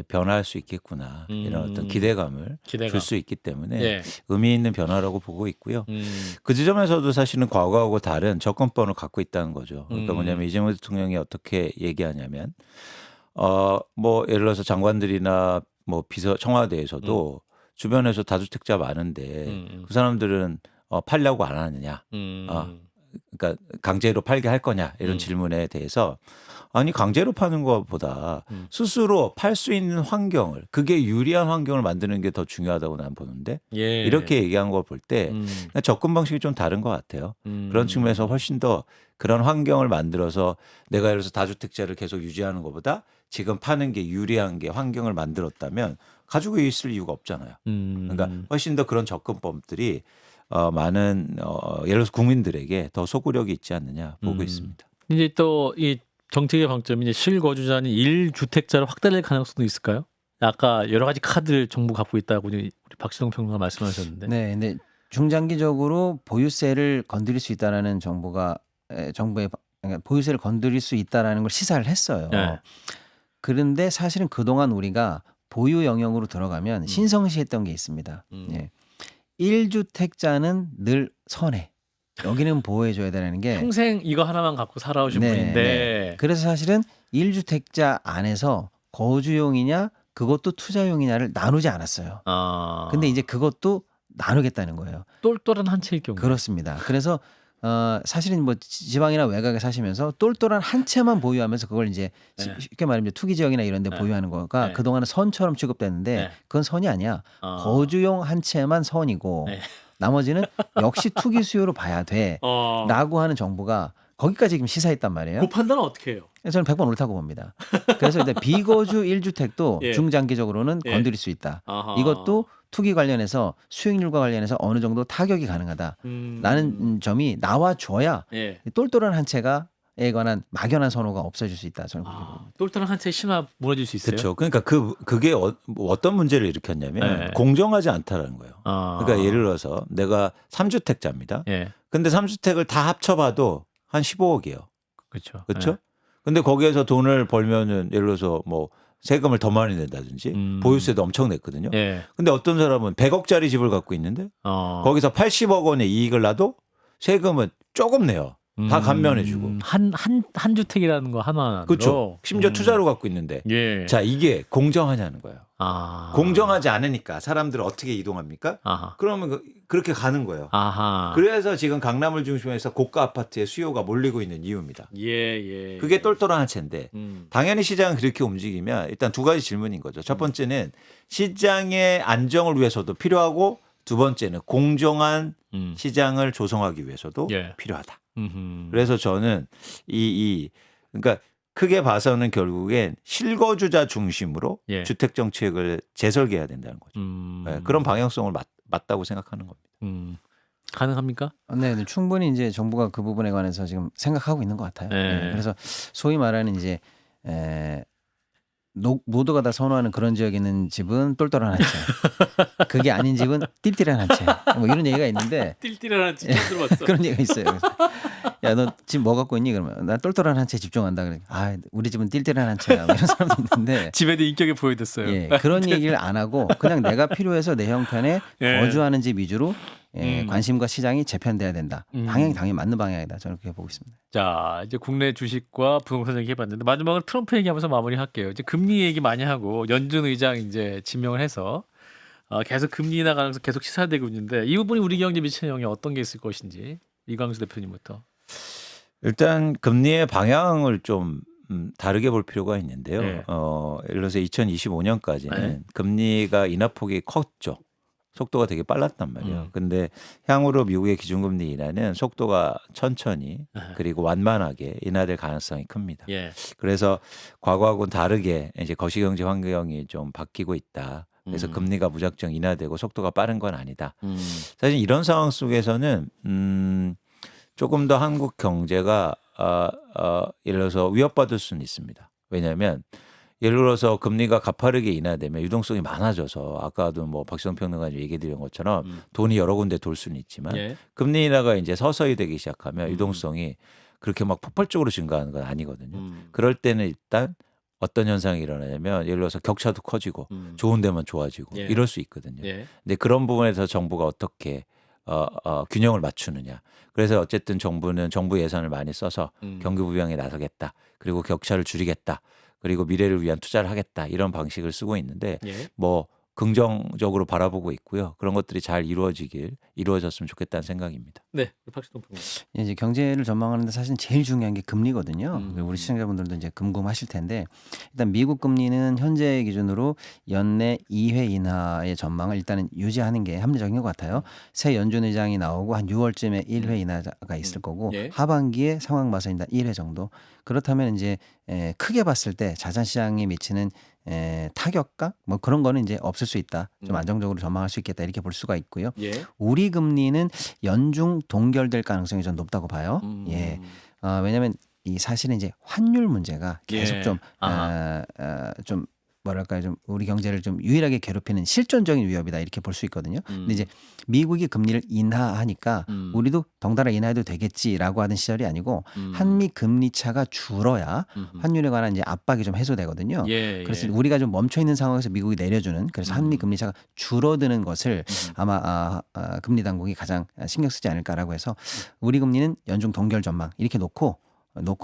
변화할 수 있겠구나 이런 어떤 기대감을 기대감. 줄 수 있기 때문에 예. 의미 있는 변화라고 보고 있고요. 그 지점에서도 사실은 과거하고 다른 접근법을 갖고 있다는 거죠. 그러니까 뭐냐면 이재명 대통령이 어떻게 얘기하냐면 뭐 예를 들어서 장관들이나 뭐 비서 청와대에서도 주변에서 다주택자 많은데 그 사람들은 팔려고 안 하느냐, 그러니까 강제로 팔게 할 거냐 이런 질문에 대해서 아니 강제로 파는 것보다 스스로 팔 수 있는 환경을 그게 유리한 환경을 만드는 게 더 중요하다고 난 보는데 예. 이렇게 얘기한 걸 볼 때 접근 방식이 좀 다른 것 같아요. 그런 측면에서 훨씬 더 그런 환경을 만들어서 내가 예를 들어서 다주택자를 계속 유지하는 것보다 지금 파는 게 유리한 게 환경을 만들었다면 가지고 있을 이유가 없잖아요. 그러니까 훨씬 더 그런 접근법들이 많은 예를 들어서 국민들에게 더 소구력이 있지 않느냐 보고 있습니다. 이제 또 이 정책의 방점이 이제 실거주자는 1주택자로 확대될 가능성도 있을까요? 아까 여러 가지 카드를 정부 갖고 있다고 우리 박시동 평론가 말씀하셨는데. 네, 근데 중장기적으로 보유세를 건드릴 수 있다라는 정부의 그러니까 보유세를 건드릴 수 있다라는 걸 시사를 했어요. 네. 그런데 사실은 그동안 우리가 보유 영역으로 들어가면 신성시했던 게 있습니다. 예. 1주택자는 늘 선해. 여기는 보호해줘야 되는 게 평생 이거 하나만 갖고 살아오신 네, 분인데. 네. 그래서 사실은 1주택자 안에서 거주용이냐 그것도 투자용이냐를 나누지 않았어요. 근데 이제 그것도 나누겠다는 거예요. 똘똘한 한 채일 경우. 그렇습니다. 그래서 사실은 뭐 지방이나 외곽에 사시면서 똘똘한 한 채만 보유하면서 그걸 이제 네. 쉽게 말하면 투기 지역이나 이런 데 네. 보유하는 거가 네. 그동안은 선처럼 취급됐는데 네. 그건 선이 아니야. 거주용 한 채만 선이고 네. 나머지는 역시 투기 수요로 봐야 돼 라고 하는 정부가 거기까지 지금 시사했단 말이에요. 그 판단은 어떻게 해요? 저는 100번 옳다고 봅니다. 그래서 일단 비거주 1주택도 예. 중장기적으로는 예. 건드릴 수 있다. 아하. 이것도 투기 관련해서 수익률과 관련해서 어느 정도 타격이 가능하다라는 점이 나와줘야 예. 똘똘한 한 채가에 관한 막연한 선호가 없어질 수 있다. 저는 그렇게 봅니다. 똘똘한 한 채 심화 무너질 수 있어요. 그렇죠. 그러니까 그게 어떤 문제를 일으켰냐면 네. 공정하지 않다라는 거예요. 그러니까 예를 들어서 내가 3주택자입니다. 예. 근데 3주택을 다 합쳐봐도 한 15억이에요. 그렇죠. 그렇죠? 근데 거기에서 돈을 벌면은 예를 들어서 뭐 세금을 더 많이 낸다든지 보유세도 엄청 냈거든요. 예. 근데 어떤 사람은 100억짜리 집을 갖고 있는데 거기서 80억 원의 이익을 놔도 세금은 조금 내요. 다 감면해주고. 한 주택이라는 거 하나. 그렇죠. 심지어 투자로 갖고 있는데. 예. 자, 이게 공정하냐는 거예요. 아. 공정하지 않으니까 사람들은 어떻게 이동합니까? 아하. 그러면 그렇게 가는 거예요. 아하. 그래서 지금 강남을 중심해서 고가 아파트에 수요가 몰리고 있는 이유입니다. 예. 그게 똘똘한 한 채인데 당연히 시장은 그렇게 움직이면 일단 두 가지 질문인 거죠. 첫 번째는 시장의 안정을 위해서도 필요하고 두 번째는 공정한 시장을 조성하기 위해서도 예. 필요하다. 그래서 저는 그러니까 크게 봐서는 결국엔 실거주자 중심으로 예. 주택 정책을 재설계해야 된다는 거죠. 네, 그런 방향성을 맞다고 생각하는 겁니다. 가능합니까? 네, 충분히 이제 정부가 그 부분에 관해서 지금 생각하고 있는 것 같아요. 네. 네, 그래서 소위 말하는 이제 모두가 다 선호하는 그런 지역에 있는 집은 똘똘한 한 채, 그게 아닌 집은 띨띨한 한 채, 뭐 이런 얘기가 있는데 띨띨한 진짜 들어봤어. 그런 얘기가 있어요. 야, 너 집 뭐 갖고 있니? 그러면 나 똘똘한 한 채 집중한다. 그래. 아, 우리 집은 띨띨한 한 채야. 뭐 이런 사람도 있는데. 집에도 인격이 보여줬어요. 예, 그런 얘기를 안 하고 그냥 내가 필요해서 내 형편에 예. 거주하는 집 위주로 관심과 시장이 재편돼야 된다. 방향이 당연히 맞는 방향이다. 저는 그렇게 보고 있습니다. 자, 이제 국내 주식과 부동산 얘기 해봤는데 마지막으로 트럼프 얘기하면서 마무리할게요. 이제 금리 얘기 많이 하고 연준 의장 이제 지명을 해서 계속 금리 인하가면서 계속 시사되고 있는데 이 부분이 우리 경제에 미치는 영향이 어떤 게 있을 것인지 이광수 대표님부터. 일단 금리의 방향을 좀 다르게 볼 필요가 있는데요. 네. 예를 들어서 2025년까지는 네. 금리가 인하폭이 컸죠. 속도가 되게 빨랐단 말이에요. 근데 향후로 미국의 기준금리 인하는 속도가 천천히 그리고 완만하게 인하될 가능성이 큽니다. 예. 그래서 과거하고는 다르게 이제 거시경제 환경이 좀 바뀌고 있다. 그래서 금리가 무작정 인하되고 속도가 빠른 건 아니다. 사실 이런 상황 속에서는 조금 더 한국 경제가 예를 들어서 위협받을 수는 있습니다. 왜냐하면 예를 들어서 금리가 가파르게 인하되면 유동성이 많아져서 아까도 뭐 박시동 평론가님 얘기 드린 것처럼 돈이 여러 군데 돌 수는 있지만 예. 금리 인하가 이제 서서히 되기 시작하면 유동성이 그렇게 막 폭발적으로 증가하는 건 아니거든요. 그럴 때는 일단 어떤 현상이 일어나냐면 예를 들어서 격차도 커지고 좋은 데만 좋아지고 예. 이럴 수 있거든요. 예. 근데 그런 부분에서 정부가 어떻게 균형을 맞추느냐. 그래서 어쨌든 정부는 정부 예산을 많이 써서 경기 부양에 나서겠다. 그리고 격차를 줄이겠다. 그리고 미래를 위한 투자를 하겠다. 이런 방식을 쓰고 있는데 예. 뭐 긍정적으로 바라보고 있고요. 그런 것들이 잘 이루어졌으면 좋겠다는 생각입니다. 네, 박시동 평론가. 이제 경제를 전망하는데 사실 제일 중요한 게 금리거든요. 우리 시청자분들도 이제 궁금하실 텐데 일단 미국 금리는 현재 기준으로 연내 2회 인하의 전망을 일단은 유지하는 게 합리적인 것 같아요. 새 연준 의장이 나오고 한 6월쯤에 1회 인하가 있을 거고 예. 하반기에 상황 봐서 일단 1회 정도. 그렇다면 이제 크게 봤을 때 자산 시장에 미치는 타격감 뭐 그런 거는 이제 없을 수 있다. 좀 안정적으로 전망할 수 있겠다 이렇게 볼 수가 있고요. 예. 우리 금리는 연중 동결될 가능성이 좀 높다고 봐요. 예. 왜냐하면 이 사실은 이제 환율 문제가 계속 예. 좀 좀 뭐랄까요, 좀 우리 경제를 좀 유일하게 괴롭히는 실존적인 위협이다 이렇게 볼 수 있거든요. 근데 이제 미국이 금리를 인하하니까 우리도 덩달아 인하해도 되겠지라고 하는 시절이 아니고 한미 금리 차가 줄어야 환율에 관한 이제 압박이 좀 해소되거든요. 예. 그래서 우리가 좀 멈춰 있는 상황에서 미국이 내려주는 그래서 한미 금리 차가 줄어드는 것을 아마 금리 당국이 가장 신경 쓰지 않을까라고 해서 우리 금리는 연중 동결 전망 이렇게 놓고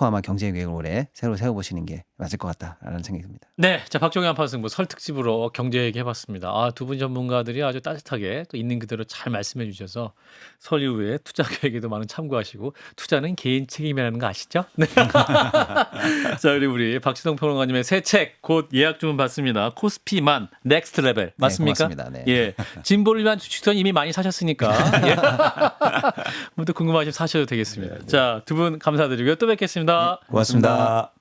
아마 경제 계획을 올해 새로 세워보시는 게 맞을 것 같다라는 생각이 듭니다. 네, 자 박종희 한판 승부 설 특집으로 경제 얘기해봤습니다. 두 분 전문가들이 아주 따뜻하게 또 있는 그대로 잘 말씀해 주셔서 설 이후에 투자 계획에도 많은 참고하시고 투자는 개인 책임이라는 거 아시죠? 네. 자 그리고 우리 박시동 평론가님의 새 책 곧 예약 주문 받습니다. 코스피만 넥스트 레벨 맞습니까? 네, 고맙습니다. 네. 예, 진보를 위한 주식선 이미 많이 사셨으니까 예. 뭐또 궁금하시면 사셔도 되겠습니다. 자 두 분 감사드리고요. 또 뵙겠습니다. 고맙습니다.